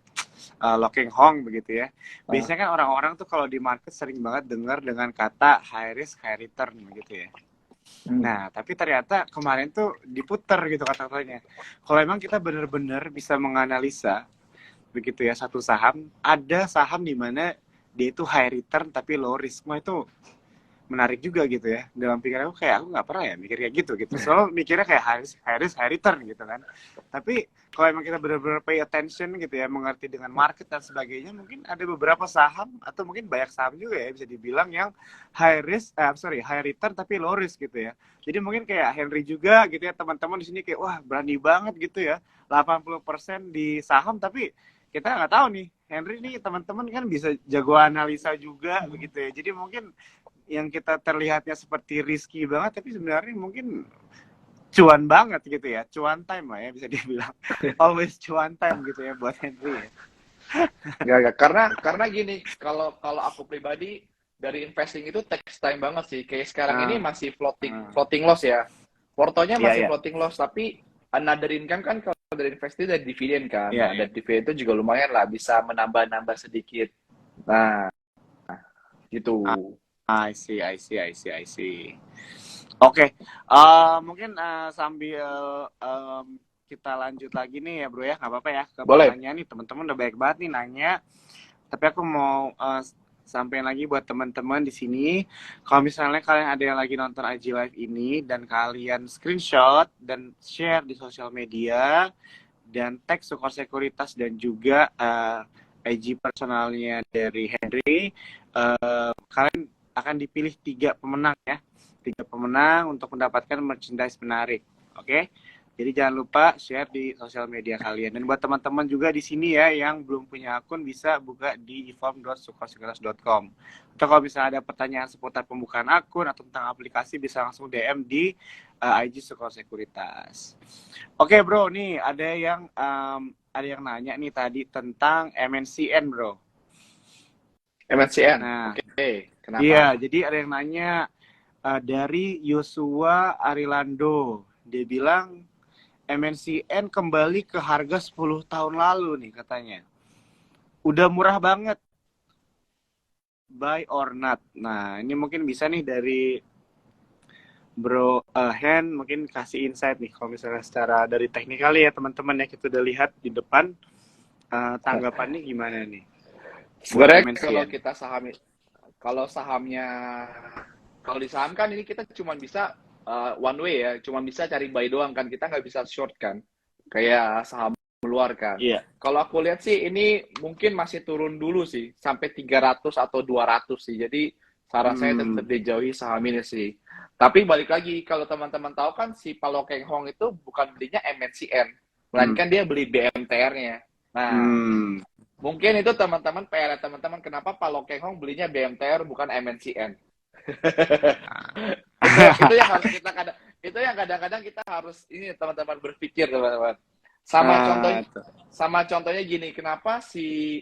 Locking Hong begitu ya. Ah, Biasanya kan orang-orang tuh kalau di market sering banget dengar dengan kata high risk high return begitu ya. hmm. Nah, tapi ternyata kemarin tuh diputer gitu kata-katanya. Kalau emang kita benar-benar bisa menganalisa begitu ya satu saham, ada saham di mana dia itu high return tapi low risk. Nah, itu menarik juga gitu ya. Dalam pikiran aku kayak aku nggak pernah ya mikir kayak gitu. Soalnya mikirnya kayak high return gitu kan. Tapi kalau emang kita benar-benar pay attention gitu ya, mengerti dengan market dan sebagainya, mungkin ada beberapa saham atau mungkin banyak saham juga ya bisa dibilang yang high return tapi low risk gitu ya. Jadi mungkin kayak Henry juga gitu ya, teman-teman di sini kayak wah berani banget gitu ya, 80% di saham tapi kita nggak tahu nih Henry nih teman-teman kan bisa jago analisa juga begitu ya. Jadi mungkin yang kita terlihatnya seperti risky banget tapi sebenarnya mungkin cuan banget gitu ya, cuan time lah ya bisa dibilang. Always cuan time gitu ya buat Henry ya. Gak. Karena gini, kalau kalau aku pribadi dari investing itu takes time banget sih. Kayak sekarang ini Ah, masih floating ah. floating loss ya. Portonya Iya, masih iya. floating loss, tapi another income kan kalau dari investasi dari dividen kan. Iya, Nah, iya. dari dividen itu juga lumayan lah, bisa menambah-nambah sedikit. Nah, gitu. I see, I see, I see, I see. Oke, mungkin sambil kita lanjut lagi nih ya bro ya, nggak apa-apa ya ke Boleh. pertanyaan nih teman-teman udah baik banget nih nanya. Tapi aku mau sampaikan lagi buat teman-teman di sini, kalau misalnya kalian ada yang lagi nonton IG Live ini dan kalian screenshot dan share di sosial media dan tag Sukor Sekuritas dan juga IG personalnya dari Henry, kalian akan dipilih 3 pemenang ya. 3 pemenang untuk mendapatkan merchandise menarik. Oke? Jadi jangan lupa share di sosial media kalian. Dan buat teman-teman juga di sini ya yang belum punya akun bisa buka di eform.sukorsekuritas.com. Atau kalau misalnya ada pertanyaan seputar pembukaan akun atau tentang aplikasi bisa langsung DM di IG Sukor Sekuritas. Oke bro, nih ada yang nanya nih tadi tentang MNCN bro. MNCN. Nah, Oke. iya, Kenapa? jadi ada yang nanya dari Yosua Arilando. Dia bilang MNCN kembali ke harga 10 tahun lalu nih katanya. Udah murah banget. Buy or not. Nah, ini mungkin bisa nih dari Bro Hen mungkin kasih insight nih kalau misalnya secara dari teknikal ya teman-teman ya kita udah lihat di depan tanggapannya gimana nih buat Sebenarnya kalau MNCN. kita kalau sahamnya, kalau di saham kan ini kita cuma bisa one way ya, cuma bisa cari buy doang kan, kita nggak bisa short kan, kayak saham luar kan. Iya. Kalau aku lihat sih ini mungkin masih turun dulu sih, sampai 300 atau 200 sih. Jadi saran saya tetap Hmm. dijauhi saham ini sih. Tapi balik lagi, kalau teman-teman tahu kan si Palo Keng Hong itu bukan belinya MNCN, Hmm. melainkan dia beli BMTR-nya. Nah, Hmm. mungkin itu teman-teman PR teman-teman, kenapa Palo Keng Hong belinya BMTR bukan MNCN. Itu yang harus kita kadang-kadang kita harus ini teman-teman berpikir teman-teman. Ah, tuh. Sama contohnya gini, kenapa si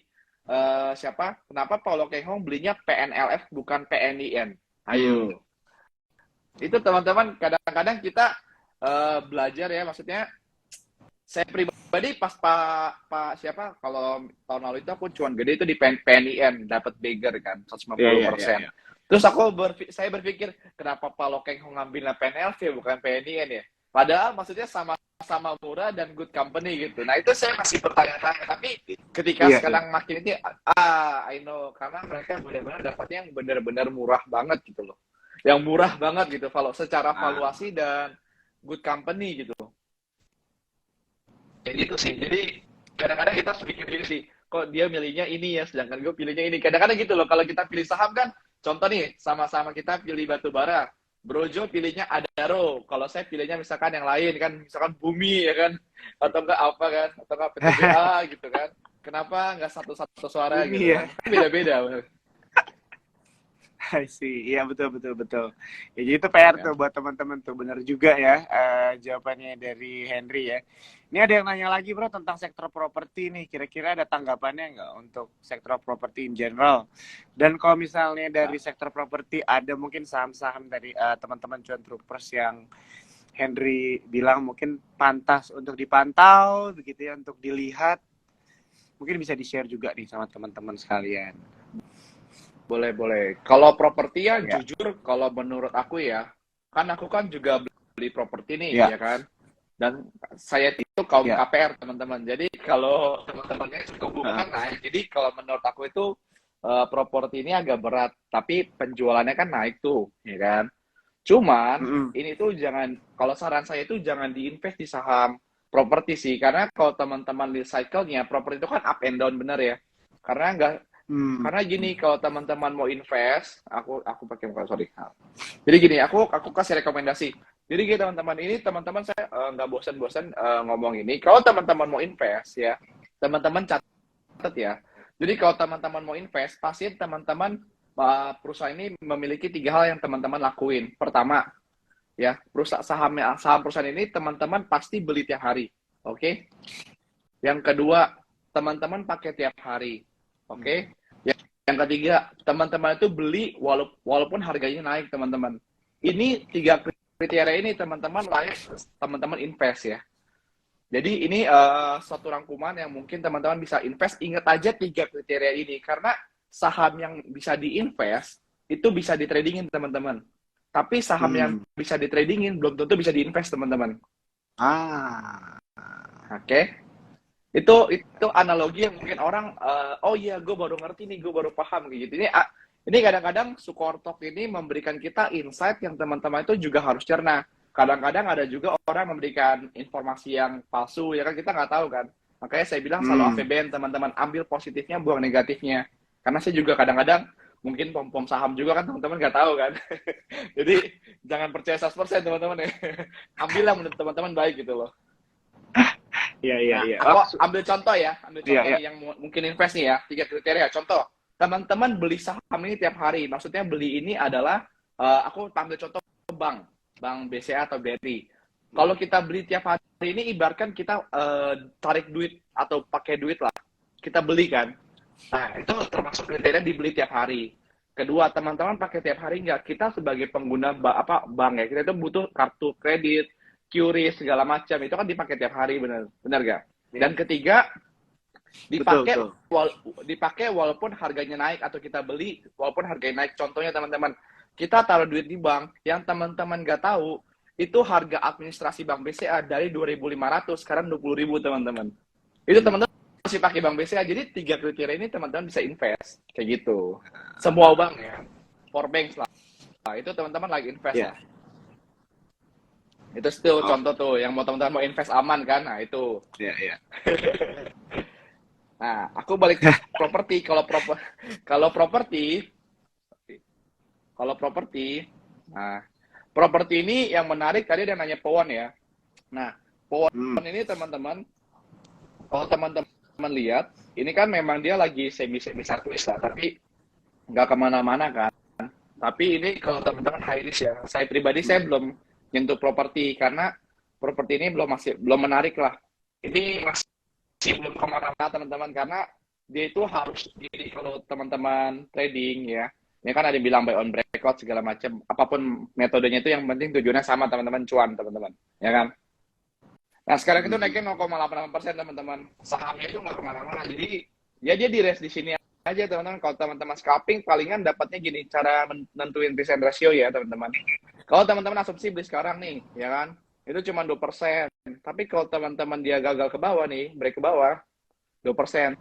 kenapa Paulo Keng Hong belinya PNLF bukan PNIN? Hmm. Ayo. Itu teman-teman kadang-kadang kita belajar ya, maksudnya saya pribadi pas kalau tahun lalu itu aku cuan gede itu di PNIN, dapat Beggar kan Iya, iya, iya, 150%. iya. Terus saya berpikir kenapa Paulo Keng Hong ngambil PNLV bukan PNIN ya? Padahal maksudnya sama murah dan good company gitu. Nah itu saya masih bertanya-tanya. Tapi ketika Iya, iya. sekarang makin ini, I know, karena mereka benar-benar dapatnya yang benar-benar murah banget gitu loh. yang murah banget gitu kalau secara Ah, valuasi dan good company gitu. Kayak gitu sih. Jadi kadang-kadang kita harus pikir diri sih, kok dia milihnya ini ya, sedangkan gue pilihnya ini. Kadang-kadang gitu loh, kalau kita pilih saham kan, contoh nih, sama-sama kita pilih batu bara. Brojo pilihnya Adaro, kalau saya pilihnya misalkan yang lain kan, misalkan Bumi ya kan, atau enggak apa kan, atau enggak PTBA gitu kan. Kenapa enggak satu-satu suara gitu Bumi ya. kan? Kan beda-beda. I see. Iya betul betul betul. Ya jadi itu PR Ya. tuh buat teman-teman tuh, benar juga ya jawabannya dari Henry ya. Ini ada yang nanya lagi bro tentang sektor properti nih. Kira-kira ada tanggapannya nggak untuk sektor properti in general? Dan kalau misalnya dari Nah, sektor properti ada mungkin saham-saham dari teman-teman cuan troopers yang Henry bilang mungkin pantas untuk dipantau begitu ya, untuk dilihat. Mungkin bisa di-share juga nih sama teman-teman sekalian. boleh, boleh. Kalau properti ya, Ya, jujur, kalau menurut aku ya, kan aku kan juga beli properti nih, ya, ya kan? Dan saya itu kaum ya. KPR, teman-teman. Jadi kalau teman-temannya suka Heeh. hubungan naik. Jadi kalau menurut aku itu properti ini agak berat, tapi penjualannya kan naik tuh, ya kan? Cuman Mm-mm. ini tuh jangan, kalau saran saya itu jangan diinvest di saham properti sih, karena kalau teman-teman lihat cycle-nya, properti itu kan up and down bener ya. Karena nggak Hmm. karena gini, kalau teman-teman mau invest, aku pakai muka, sorry. Jadi gini, aku kasih rekomendasi. Jadi gini teman-teman, ini teman-teman saya nggak bosan-bosan ngomong ini. Kalau teman-teman mau invest ya, teman-teman catat ya. Jadi kalau teman-teman mau invest, pasti teman-teman perusahaan ini memiliki 3 hal yang teman-teman lakuin. Pertama, ya saham perusahaan ini teman-teman pasti beli tiap hari, oke? Yang kedua, teman-teman pakai tiap hari, oke? Yang ketiga, teman-teman itu beli walaupun harganya naik, teman-teman. Ini 3 kriteria ini teman-teman layak teman-teman invest ya. Jadi ini suatu rangkuman yang mungkin teman-teman bisa invest. Ingat aja 3 kriteria ini karena saham yang bisa diinvest itu bisa ditradingin teman-teman. Tapi saham yang Hmm. bisa ditradingin belum tentu bisa diinvest teman-teman. Ah. Oke? Itu analogi yang mungkin orang oh iya gue baru ngerti nih, gue baru paham kayak gitu. Ini kadang-kadang Sukortok ini memberikan kita insight yang teman-teman itu juga harus cerna. Kadang-kadang ada juga orang memberikan informasi yang palsu, ya kan kita nggak tahu kan. Makanya saya bilang selalu Hmm. AVBN, teman-teman ambil positifnya, buang negatifnya. Karena saya juga kadang-kadang mungkin pom-pom saham juga kan teman-teman nggak tahu kan. Jadi jangan percaya 100% teman-teman ya. Ambil yang menurut teman-teman baik gitu loh. Iya, iya, Nah, iya. aku ambil contoh ya, ambil Iya, contoh iya. nih yang mungkin invest nih ya, 3 kriteria. Contoh, teman-teman beli saham ini tiap hari. Maksudnya beli ini adalah, aku ambil contoh bank BCA atau BRI. Kalau kita beli tiap hari ini, ibaratkan kita tarik duit atau pakai duit lah, kita beli kan. Nah, itu termasuk kriteria dibeli tiap hari. Kedua, teman-teman pakai tiap hari nggak? Kita sebagai pengguna bank ya, kita itu butuh kartu kredit, QRIS segala macam itu kan dipakai tiap hari, benar benar gak? Iya. Dan ketiga, Betul, dipakai betul. dipakai walaupun harganya naik atau kita beli walaupun harganya naik. Contohnya teman-teman, kita taruh duit di bank yang teman-teman nggak tahu itu harga administrasi bank BCA dari 2.500 sekarang 20.000 teman-teman. Itu Hmm. teman-teman masih pakai bank BCA. Jadi 3 kriteria ini teman-teman bisa invest kayak gitu. Semua bank ya, for banks lah. Nah, itu teman-teman lagi invest Iya. lah. Itu tuh Oh, contoh tuh yang mau teman-teman mau invest aman kan. Nah, itu. iya, iya. Nah, aku balik properti. Kalau properti, kalau properti, nah, properti ini yang menarik tadi ada yang nanya Powon ya. Nah, Powon Hmm. ini teman-teman, kalau teman-teman lihat, ini kan memang dia lagi semi-semi sideways lah, tapi nggak kemana-mana kan. Tapi ini kalau teman-teman high risk ya. Saya pribadi saya belum nyentuh properti karena properti ini belum menarik lah. Ini masih belum kemana-mana teman-teman karena dia itu harus jadi kalau teman-teman trading ya. Ini kan ada yang bilang buy on breakout segala macam. Apapun metodenya itu yang penting tujuannya sama teman-teman, cuan teman-teman. Ya kan? Nah sekarang itu Hmm. naiknya 0,88% teman-teman. Sahamnya itu nggak kemana-mana. Jadi ya dia di rest di sini aja teman-teman. Kalau teman-teman scalping palingan dapatnya gini cara menentuin risk and ratio ya teman-teman. Kalau teman-teman asumsi beli sekarang nih, ya kan? Itu cuma 2%. Tapi kalau teman-teman dia gagal ke bawah nih, break ke bawah 2%.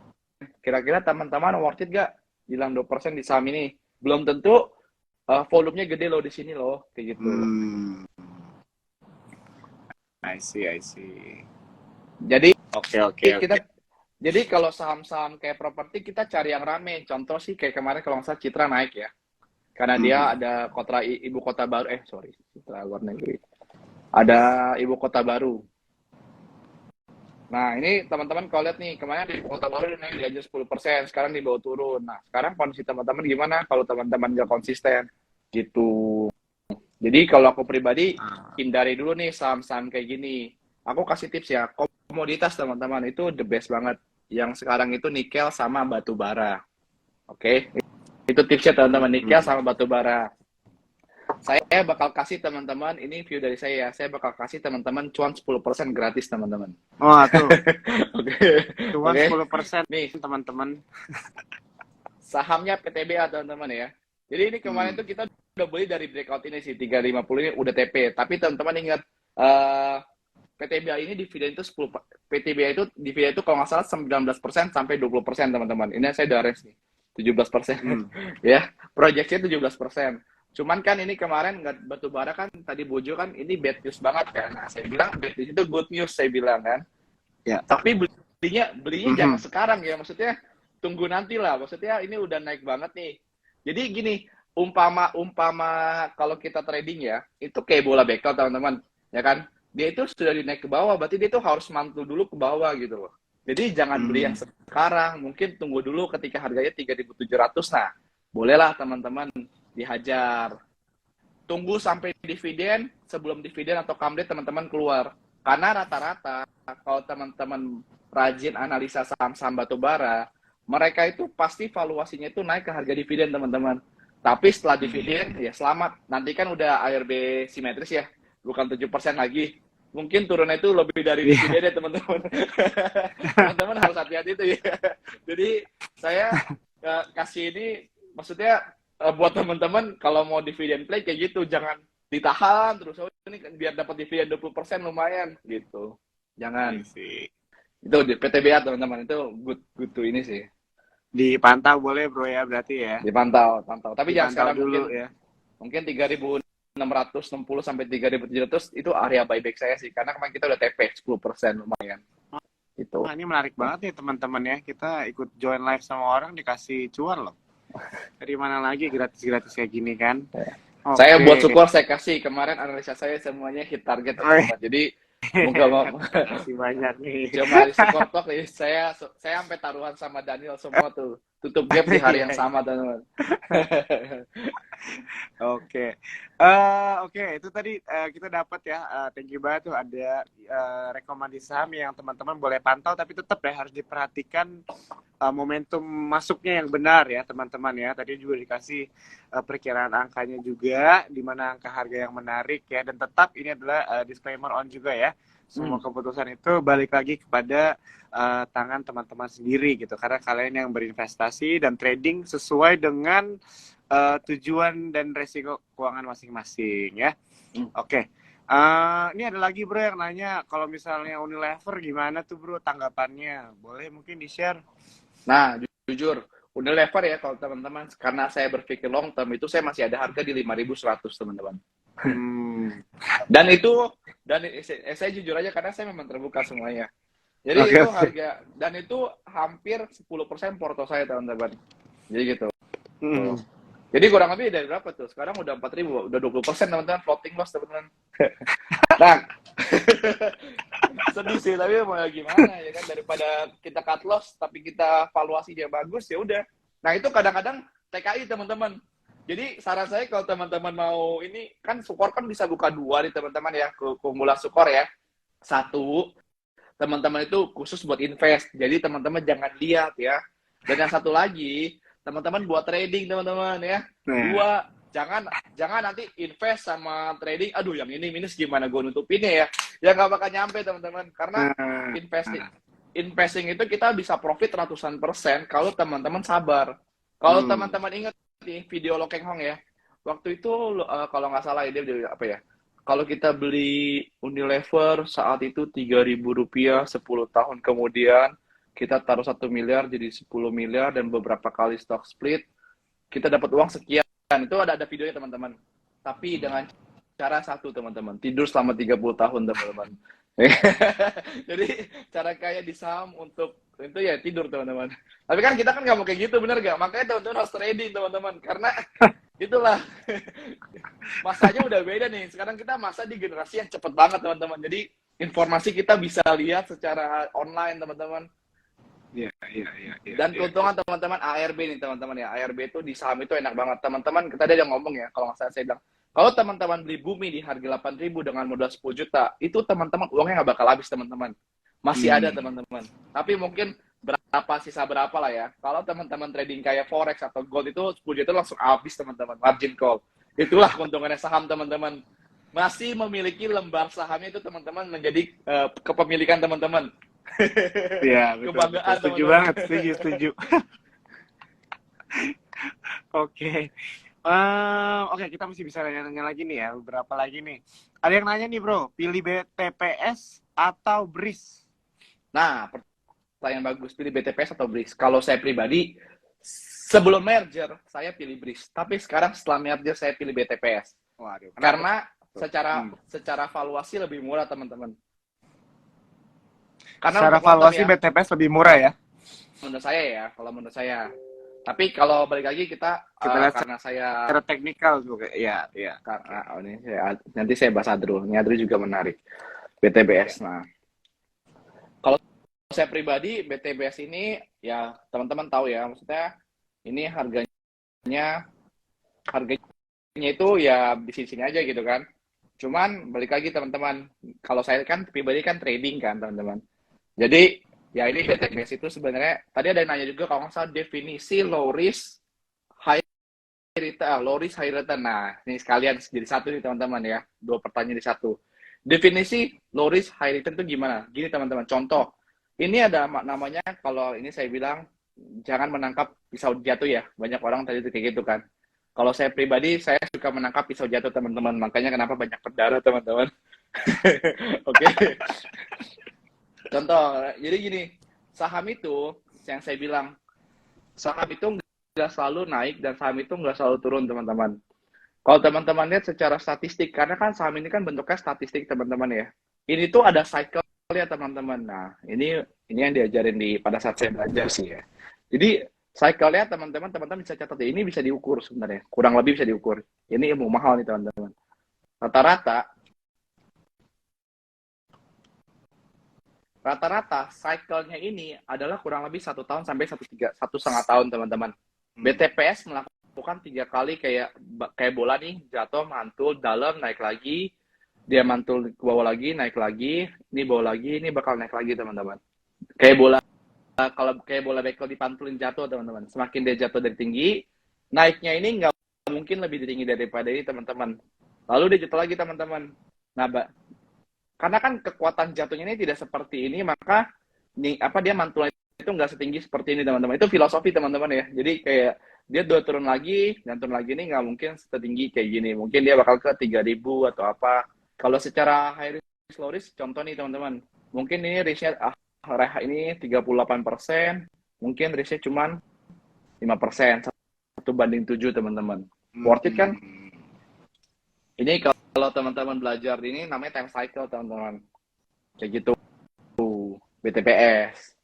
Kira-kira teman-teman worth it gak? Bilang 2% di saham ini. Belum tentu volumenya gede loh di sini loh, kayak gitu. I see. Jadi Oke. kita jadi kalau saham-saham kayak properti kita cari yang rame. Contoh sih kayak kemarin kalau nggak salah Citra naik ya. Karena dia ada ibu kota baru, Citra luar negeri. Ada ibu kota baru. Nah, ini teman-teman kalau lihat nih, kemarin di ibu kota baru dia naik di aja 10%, sekarang dibawa turun. Nah, sekarang kondisi teman-teman gimana kalau teman-teman nggak konsisten? Gitu. Jadi kalau aku pribadi, hindari dulu nih saham-saham kayak gini. Aku kasih tips ya, komoditas teman-teman itu the best banget. Yang sekarang itu nikel sama batu bara. Oke? Itu tipsnya teman-teman, nikel sama batu bara. Saya bakal kasih teman-teman, ini view dari saya bakal kasih teman-teman cuan 10% gratis teman-teman. Wah tuh, Oke. cuan Oke. 10% Nih, teman-teman. sahamnya PTBA teman-teman ya. Jadi ini kemarin tuh kita udah beli dari breakout ini sih 350 ini udah TP. Tapi teman-teman ingat PTBA ini dividen itu 10 PTBA itu dividen itu kalau nggak salah 19% sampai 20% teman-teman. Ini saya udah range nih 17%. Ya, proyeksinya 17%. Cuman kan ini kemarin nggak batu bara kan tadi Bojo kan ini bad news banget kan. Nah, saya bilang bad news itu good news saya bilang kan. Ya. Tapi belinya jangan sekarang ya, maksudnya tunggu nanti lah. Maksudnya ini udah naik banget nih. Jadi gini, umpama kalau kita trading ya, itu kayak bola bekel teman-teman, ya kan? Dia itu sudah dinaik ke bawah, berarti dia itu harus mantul dulu ke bawah gitu loh. Jadi jangan beli yang sekarang, mungkin tunggu dulu ketika harganya 3.700. Nah, bolehlah teman-teman dihajar. Tunggu sampai dividen, sebelum dividen atau come day teman-teman keluar. Karena rata-rata kalau teman-teman rajin analisa saham-saham batubara, mereka itu pasti valuasinya itu naik ke harga dividen teman-teman. Tapi setelah dividen ya selamat. Nanti kan udah ARB simetris ya, bukan 7% lagi. Mungkin turunnya itu lebih dari dividen ya teman-teman. Teman-teman harus hati-hati itu ya. Jadi saya kasih ini maksudnya buat teman-teman kalau mau dividen play kayak gitu, jangan ditahan terus. Oh, ini biar dapat dividen 20% lumayan gitu. Jangan. Itu di PTBA teman-teman, itu good to ini sih. Dipantau boleh bro ya berarti ya. Pantau. Tapi jangan sekarang dulu ya. Mungkin 3.660 sampai 3.700 itu area buyback saya sih, karena kemarin kita udah TP 10% lumayan. Gitu. Wah, ini menarik banget nih teman-teman ya. Kita ikut join live sama orang dikasih cuan loh. Dari mana lagi gratis-gratis kayak gini kan? Okay. Saya buat support saya kasih, kemarin analisa saya semuanya hit target teman-teman. Jadi makasih banyak nih. Cuma di support talk nih, saya sampai taruhan sama Daniel semua tuh. Tutup gap di hari yang sama teman-teman. Oke, itu tadi kita dapat ya. Thank you banget tuh ada rekomendasi saham yang teman-teman boleh pantau, tapi tetap ya harus diperhatikan momentum masuknya yang benar ya teman-teman ya. Tadi juga dikasih perkiraan angkanya juga, di mana angka harga yang menarik ya. Dan tetap ini adalah disclaimer on juga ya. Semua keputusan itu balik lagi kepada tangan teman-teman sendiri gitu. Karena kalian yang berinvestasi dan trading sesuai dengan tujuan dan resiko keuangan masing-masing ya. Oke. Ini ada lagi bro yang nanya, kalau misalnya Unilever gimana tuh bro tanggapannya? Boleh mungkin di-share? Nah, jujur, Unilever ya kalau teman-teman, karena saya berpikir long term itu saya masih ada harga di 5.100 teman-teman. Dan saya jujur aja karena saya memang terbuka semuanya. Jadi itu harga, dan itu hampir 10% porto saya teman-teman. Jadi gitu. Jadi kurang lebih dari berapa tuh? Sekarang udah 4.000, udah 20% teman-teman, floating loss teman-teman. Nah, sedih sih, tapi mau gimana ya kan, daripada kita cut loss tapi kita valuasi dia bagus ya udah. Nah itu kadang-kadang TKI teman-teman. Jadi saran saya kalau teman-teman mau ini kan Sukor kan bisa buka 2 nih teman-teman ya, kumulasi Sukor ya. 1, teman-teman itu khusus buat invest. Jadi teman-teman jangan lihat ya. Dan yang satu lagi, teman-teman buat trading teman-teman ya. 2, jangan nanti invest sama trading, aduh yang ini minus gimana gue nutupinnya ya. Ya nggak bakal nyampe teman-teman, karena investing itu kita bisa profit ratusan persen kalau teman-teman sabar. Kalau teman-teman ingat nih video Lokeng Hong ya, waktu itu kalau nggak salah dia apa ya, kalau kita beli Unilever saat itu Rp3.000, 10 tahun kemudian kita taruh 1 miliar jadi 10 miliar dan beberapa kali stock split, kita dapat uang sekian itu ada videonya teman-teman. Tapi dengan cara satu teman-teman, tidur selama 30 tahun teman-teman. Jadi cara kaya di saham untuk itu ya tidur teman-teman. Tapi kan kita kan nggak mau kayak gitu, bener nggak? Makanya teman-teman harus trading teman-teman, karena itulah masanya udah beda nih. Sekarang kita masa di generasi yang cepet banget teman-teman. Jadi informasi kita bisa lihat secara online teman-teman. Iya. Dan keuntungan teman-teman ARB nih teman-teman ya. ARB itu di saham itu enak banget. Teman-teman tadi ada yang ngomong ya, kalau nggak salah saya bilang, kalau teman-teman beli bumi di harga 8.000 dengan modal 10 juta, itu teman-teman uangnya nggak bakal habis teman-teman. Masih ada teman-teman. Tapi mungkin sisa berapa lah ya. Kalau teman-teman trading kayak forex atau gold itu 10 juta langsung habis teman-teman. Margin call. Itulah keuntungannya saham teman-teman. Masih memiliki lembar sahamnya itu teman-teman menjadi kepemilikan teman-teman. Iya, betul. Kebanggaan Setuju teman-teman. banget, setuju. Oke. Oke, kita masih bisa nanya-nanya lagi nih ya, beberapa lagi nih. Ada yang nanya nih bro, pilih BTPS atau BRIS? Nah, pertanyaan bagus, pilih BTPS atau BRIS? Kalau saya pribadi, sebelum merger, saya pilih BRIS. Tapi sekarang setelah merger, saya pilih BTPS. Waduh, Karena secara valuasi lebih murah, teman-teman. Karena secara valuasi ya, BTPS lebih murah ya? Menurut saya ya, kalau menurut saya. Tapi kalau balik lagi kita lihat karena saya secara teknikal juga, ya. Karena nanti saya bahas Adro. Ini Adro juga menarik. BTPS. Nah, kalau saya pribadi BTPS ini ya teman-teman tahu ya, maksudnya ini harganya itu ya di sini aja gitu kan. Cuman balik lagi teman-teman, kalau saya kan pribadi kan trading kan teman-teman. Jadi ya ini BTPS itu sebenarnya tadi ada yang nanya juga kalau nggak salah definisi low risk high return, low risk high return. Nah, ini sekalian jadi satu nih teman-teman ya. Dua pertanyaan di satu. Definisi low risk high return itu gimana? Gini teman-teman, contoh. Ini ada namanya kalau ini saya bilang jangan menangkap pisau jatuh ya. Banyak orang tadi itu kayak gitu kan. Kalau saya pribadi saya suka menangkap pisau jatuh teman-teman. Makanya kenapa banyak berdarah teman-teman. Oke. Contoh, jadi gini, saham itu yang saya bilang, saham itu nggak selalu naik dan saham itu nggak selalu turun teman-teman. Kalau teman-teman lihat secara statistik, karena kan saham ini kan bentuknya statistik teman-teman ya. Ini tuh ada cycle-nya teman-teman. Nah, ini yang diajarin pada saat saya belajar sih ya. Jadi cycle-nya teman-teman bisa catat ya. Ini bisa diukur sebenarnya, kurang lebih bisa diukur. Ini ilmu mahal nih teman-teman. Rata-rata cycle-nya ini adalah kurang lebih 1 tahun sampai 1,5 tahun teman-teman. BTPS melakukan 3 kali kayak bola nih, jatuh, mantul, dalam, naik lagi, dia mantul ke bawah lagi, naik lagi, ini bawah lagi, ini bakal naik lagi teman-teman. Kayak bola, kalau kayak bola bekel dipantulin jatuh teman-teman. Semakin dia jatuh dari tinggi, naiknya ini nggak mungkin lebih tinggi daripada ini teman-teman. Lalu dia jatuh lagi teman-teman. Nah, karena kan kekuatan jatuhnya ini tidak seperti ini, maka dia mantul itu nggak setinggi seperti ini teman-teman. Itu filosofi teman-teman ya. Jadi kayak dia turun lagi, dan turun lagi ini nggak mungkin setinggi kayak gini. Mungkin dia bakal ke 3.000 atau apa. Kalau secara high risk, low risk, contoh nih teman-teman. Mungkin ini risknya ini 38%, mungkin risknya cuma 5%, 1/7 teman-teman. Worth it kan? Ini kalau teman-teman belajar ini namanya time cycle teman-teman. Kayak gitu. BTPS.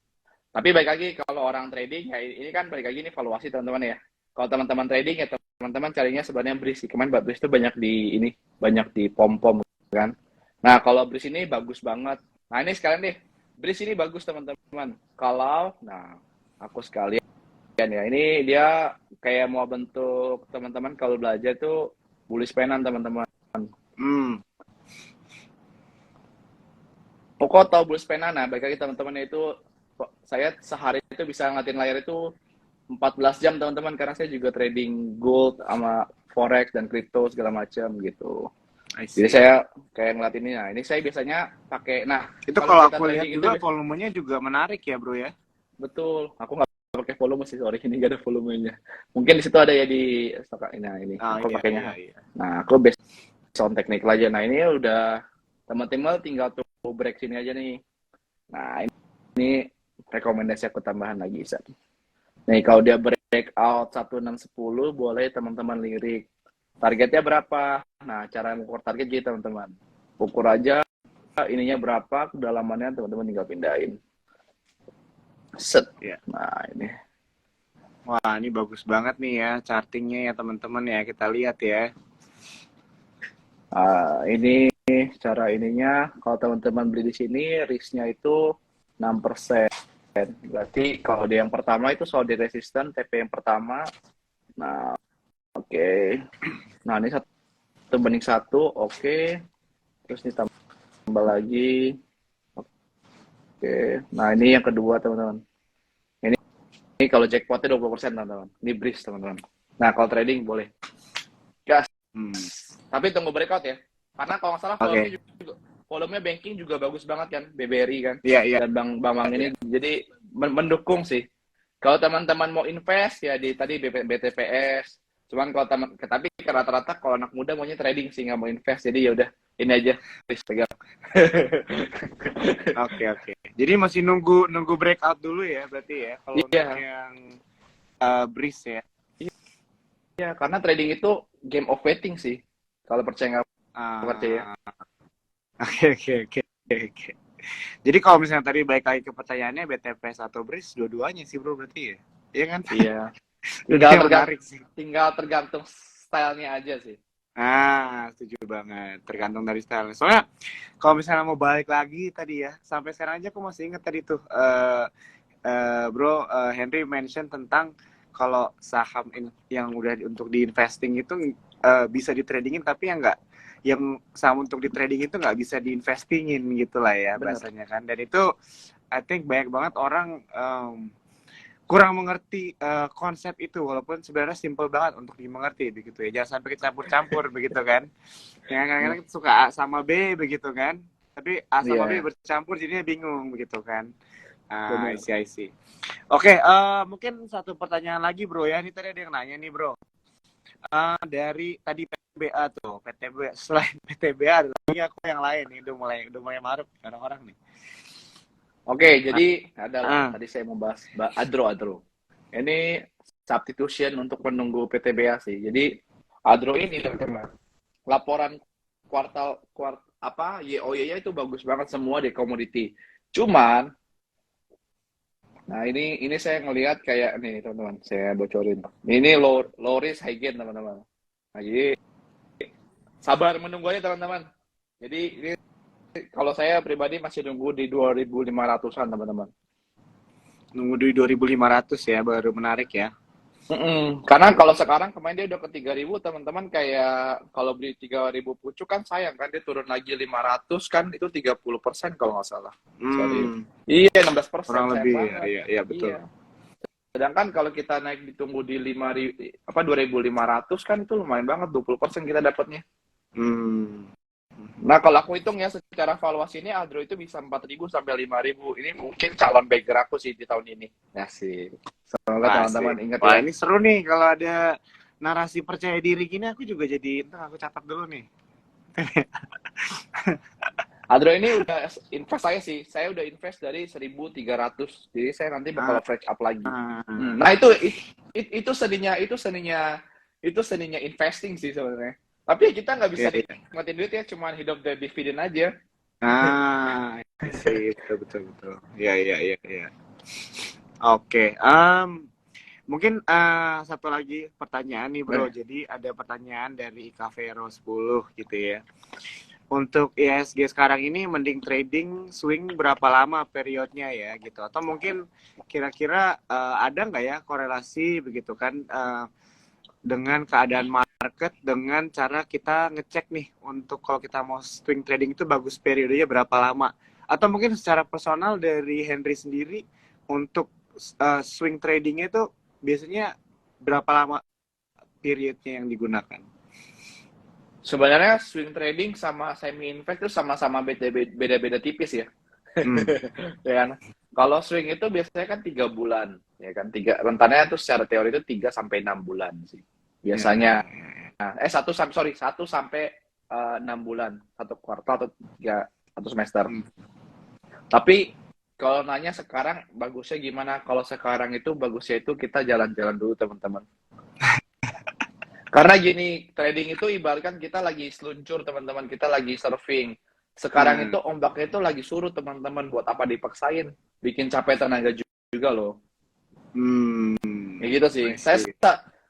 Tapi baik lagi kalau orang trading ya ini kan balik lagi ini valuasi teman-teman ya. Kalau teman-teman trading ya teman-teman carinya sebenarnya BRIS. Kemarin BRIS itu banyak di pom-pom kan. Nah, kalau BRIS ini bagus banget. Nah, ini sekalian deh. BRIS ini bagus teman-teman. Aku sekalian ya. Ini dia kayak mau bentuk teman-teman kalau belajar tuh bullish penan teman-teman. Pokok tahu bullish penan, nah bagi teman-teman itu saya sehari itu bisa ngeliatin layar itu 14 jam teman-teman karena saya juga trading gold sama forex dan crypto segala macam gitu. Jadi saya kayak ngeliatin ini. Nah, ini saya biasanya pakai. Nah, itu kalau aku lihat juga volumenya juga menarik ya, Bro ya. Betul. Aku nggak pakai volume sih, sorry, ini nggak ada volumenya. Mungkin di situ ada ya di ini. Aku pakainya. Iya. Nah, aku based on teknik aja. Nah, ini udah teman-teman tinggal tuh break sini aja nih. Nah, ini rekomendasi aku tambahan lagi, Isa. Nih kalau dia breakout 1610 boleh teman-teman lirik. Targetnya berapa? Nah, cara mengukur target gitu teman-teman. Ukur aja ininya berapa, kedalamannya teman-teman tinggal pindahin. Set. Ya. Nah, ini. Wah, ini bagus banget nih ya chartingnya ya teman-teman ya. Kita lihat ya. Ini cara ininya. Kalau teman-teman beli di sini, risknya itu 6%. Berarti kalau dia yang pertama itu solid resistant, TP yang pertama. Nah, oke. Nah, ini 1:1, oke. Terus ditambah lagi. Oke. Nah, ini yang kedua, teman-teman. Ini kalau jackpotnya 20%, teman-teman. Ini breeze, teman-teman. Nah, kalau trading boleh. Gas. Tapi tunggu breakout ya. Karena kalau nggak salah volumenya banking juga bagus banget kan, BBRI kan. Iya. Dan bank ini jadi mendukung sih. Kalau teman-teman mau invest ya di tadi BTPS. Cuman kalau tapi rata-rata kalau anak muda maunya trading sih, nggak mau invest. Jadi ya udah ini aja, please pegang. Oke. Jadi masih nunggu breakout dulu ya berarti ya kalau untuk yang breeze ya. Iya, karena trading itu game of waiting sih. Kalau percaya nggak percaya. Oke. Jadi kalau misalnya tadi balik lagi ke pertanyaannya BTPS atau breeze, dua-duanya sih bro berarti ya. Iya kan? Iya. Tinggal tergantung stylenya aja sih. Setuju banget. Tergantung dari style. Soalnya kalau misalnya mau balik lagi tadi ya, sampai sekarang aja aku masih ingat tadi tuh, bro, Henry mention tentang kalau saham yang udah untuk di investing itu bisa di tradingin, tapi yang saham untuk di trading itu nggak bisa diinvestingin gitu lah ya. Bener. Bahasanya kan. Dan itu I think banyak banget orang kurang mengerti konsep itu, walaupun sebenarnya simple banget untuk dimengerti begitu ya. Jangan sampai campur-campur begitu kan. Yang kadang-kadang suka A sama B begitu kan. Tapi A sama B bercampur jadinya bingung begitu kan. I see. Oke, mungkin satu pertanyaan lagi bro ya. Ini tadi ada yang nanya nih bro. Dari tadi PTBA tuh, PTBA selain PTBA ada lagi aku yang lain nih, udah mulai maruk orang-orang nih. Oke, jadi tadi saya mau bahas Adro. Ini substitution untuk menunggu PTBA sih. Jadi Adro ini teman-teman, laporan kuartal YoY-nya itu bagus banget semua di komoditi. Cuman nah ini saya ngelihat kayak nih teman-teman, saya bocorin. Ini low risk high gain teman-teman. Nah, jadi sabar menunggu aja teman-teman. Jadi ini kalau saya pribadi masih nunggu di 2.500-an teman-teman. Nunggu di 2.500 ya, baru menarik ya. Karena kalau sekarang kemarin dia udah ke 3.000 teman-teman, kayak kalau beli 3.000 pucuk kan sayang kan, dia turun lagi 500 kan, itu 30% kalau nggak salah. Iya 16%. Kurang lebih ya betul. Iya. Sedangkan kalau kita naik ditunggu di 2.500 kan itu lumayan banget, 20% kita dapatnya. Nah kalau aku hitung ya secara valuasi ini Adro itu bisa 4.000 sampai 5.000. Ini mungkin calon bagger aku sih di tahun ini. Ya sih. Semoga teman-teman ingat ya. Wah ini seru nih kalau ada narasi percaya diri gini, aku juga jadi aku catat dulu nih. Adro ini udah invest saya udah invest dari 1.300. Jadi saya nanti bakal fresh up lagi. Nah itu seninya investing sih sebenarnya. Tapi kita nggak bisa nikmatin duit ya, cuma hidup dari dividen aja. Sih, betul. Ya. Oke, mungkin satu lagi pertanyaan nih bro. Jadi ada pertanyaan dari Ikavero 10 gitu ya. Untuk ISG sekarang ini mending trading swing berapa lama periodnya ya gitu? Atau mungkin kira-kira ada nggak ya korelasi begitu kan dengan keadaan market dengan cara kita ngecek nih untuk kalau kita mau swing trading itu bagus periodenya berapa lama, atau mungkin secara personal dari Henry sendiri untuk swing tradingnya itu biasanya berapa lama periodnya yang digunakan? Sebenarnya swing trading sama semi invest itu sama-sama beda-beda tipis ya. Ya kan? Kalau swing itu biasanya kan 3 bulan, ya kan? Rentannya itu secara teori itu 3 sampai 6 bulan sih. Biasanya 1 sampai 6 bulan, 1 kuartal atau 1 semester. Tapi kalau nanya sekarang bagusnya gimana? Kalau sekarang itu bagusnya itu kita jalan-jalan dulu teman-teman. Karena gini, trading itu ibaratkan kita lagi seluncur teman-teman, kita lagi surfing. Sekarang itu ombaknya itu lagi surut teman-teman, buat apa dipaksain? Bikin capek tenaga juga loh. Ya gitu sih.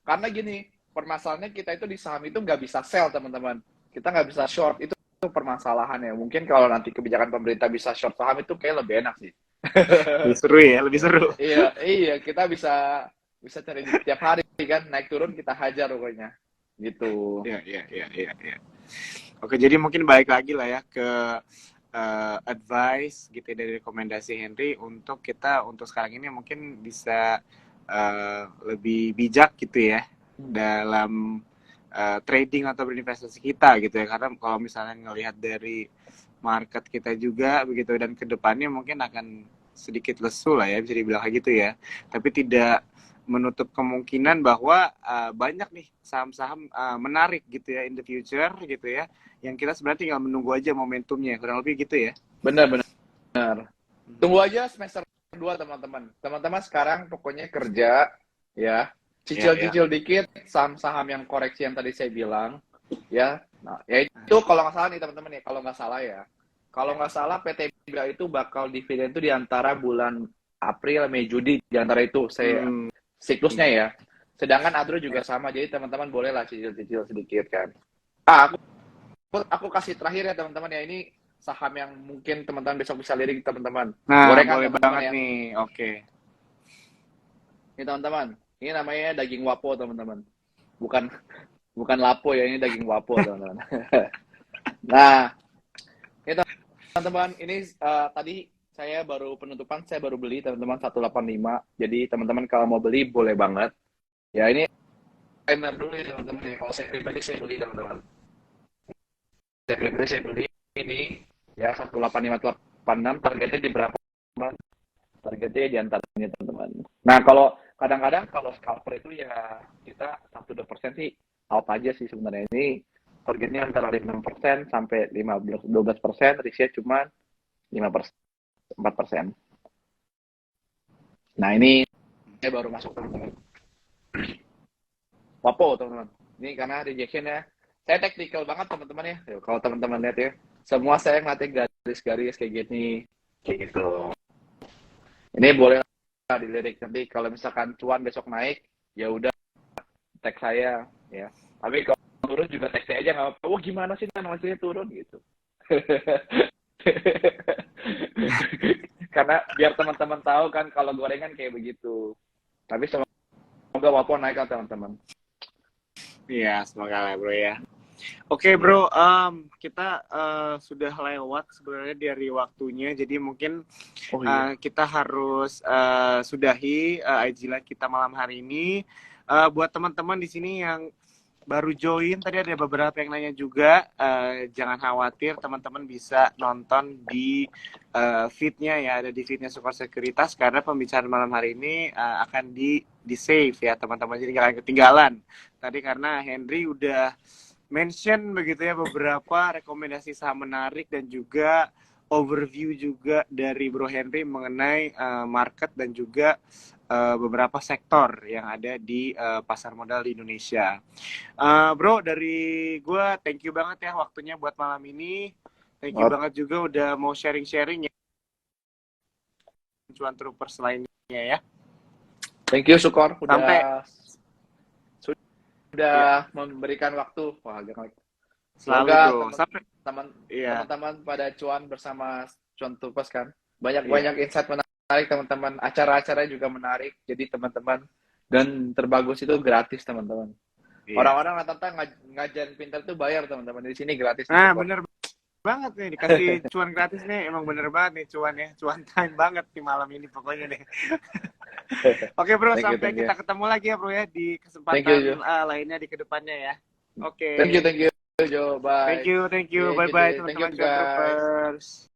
Karena gini, permasalahannya kita itu di saham itu nggak bisa sell teman-teman. Kita nggak bisa short, itu permasalahannya. Mungkin kalau nanti kebijakan pemerintah bisa short saham itu kayak lebih enak sih. Lebih seru ya, lebih seru. Iya, kita bisa cari tiap hari kan, naik turun kita hajar pokoknya. Gitu. Iya. Oke, jadi mungkin balik lagi lah ya ke advice gitu dari rekomendasi Henry untuk kita untuk sekarang ini mungkin bisa lebih bijak gitu ya dalam trading atau berinvestasi kita gitu ya, karena kalau misalnya ngelihat dari market kita juga begitu dan kedepannya mungkin akan sedikit lesu lah ya, bisa dibilang kayak gitu ya, tapi tidak menutup kemungkinan bahwa banyak nih saham-saham menarik gitu ya in the future gitu ya, yang kita sebenarnya tinggal menunggu aja momentumnya, kurang lebih gitu ya. Benar. Tunggu aja semester 2 teman-teman. Teman-teman sekarang pokoknya kerja ya, cicil-cicil dikit saham-saham yang koreksi yang tadi saya bilang ya. Nah, ya itu kalau nggak salah nih teman-teman ya, kalau nggak salah ya. Kalau nggak salah PT Mega itu bakal dividen itu di antara bulan April, Mei, Juni, di antara itu saya siklusnya ya. Sedangkan Adro juga sama, jadi teman-teman bolehlah cicil-cicil sedikit kan. Aku kasih terakhir ya teman-teman ya, ini saham yang mungkin teman-teman besok bisa lirik teman-teman. Nah, Gorengan, boleh teman-teman banget ya. nih, oke. Ini teman-teman, ini namanya daging wapo teman-teman. Bukan lapo ya, ini daging wapo teman-teman. Nah, ini teman-teman, ini tadi saya baru penutupan, saya baru beli teman-teman 185. Jadi teman-teman kalau mau beli boleh banget. Ya ini timer dulu ya teman-teman ya. Kalau saya pribadi saya beli teman-teman. Saya beli ini ya 18586, targetnya di berapa? Targetnya di antaranya teman-teman. Nah kalau kadang-kadang kalau scalper itu ya kita 1-2% sih out aja sih sebenarnya. Ini targetnya antara 5% sampai 12%, risknya cuma 4%. Nah ini saya baru masuk teman-teman. Wapo teman-teman. Ini karena rejection ya. Saya technical banget teman-teman ya. Kalau teman-teman lihat ya, semua saya ngeliatin garis-garis kayak gini, kayak gitu. Ini boleh dilirik, nanti kalau misalkan cuan besok naik, ya udah tag saya ya. Tapi kalau turun juga tag saya aja nggak apa-apa. Wah gimana sih hasilnya turun gitu. Karena biar teman-teman tahu kan kalau gorengan kayak begitu. Tapi semoga wapo naik kan teman-teman. Iya, semoga lah bro ya. Oke bro, kita sudah lewat sebenarnya dari waktunya, jadi mungkin kita harus sudahi IG Live kita malam hari ini. Buat teman-teman di sini yang baru join, tadi ada beberapa yang nanya juga, jangan khawatir, teman-teman bisa nonton di feednya ya, ada di feednya Sukor Sekuritas, karena pembicaraan malam hari ini akan di save ya teman-teman, jadi jangan ketinggalan. Tadi karena Henry udah mention begitu ya beberapa rekomendasi saham menarik dan juga overview juga dari Bro Henry mengenai market dan juga beberapa sektor yang ada di pasar modal di Indonesia. Bro, dari gue thank you banget ya waktunya buat malam ini. Thank you banget juga udah mau sharing-sharing ya. Cuan Troopers lainnya ya. Thank you Sukor ya, sudah memberikan waktu. Wah, semoga teman-teman pada cuan bersama Cuan Troopers kan. Banyak insight menarik teman-teman. Acara-acara juga menarik. Jadi teman-teman, dan terbagus itu gratis teman-teman. Orang-orang rata-rata ngajarin pintar itu bayar teman-teman. Di sini gratis. Nah, bener banget nih, dikasih cuan gratis nih, emang bener banget nih cuan ya, cuan time banget di malam ini pokoknya nih. Oke bro, sampai kita ketemu lagi ya bro ya di kesempatan lainnya di kedepannya ya. Oke. Thank you Jo, bye. Thank you, bye bye teman-teman Troopers.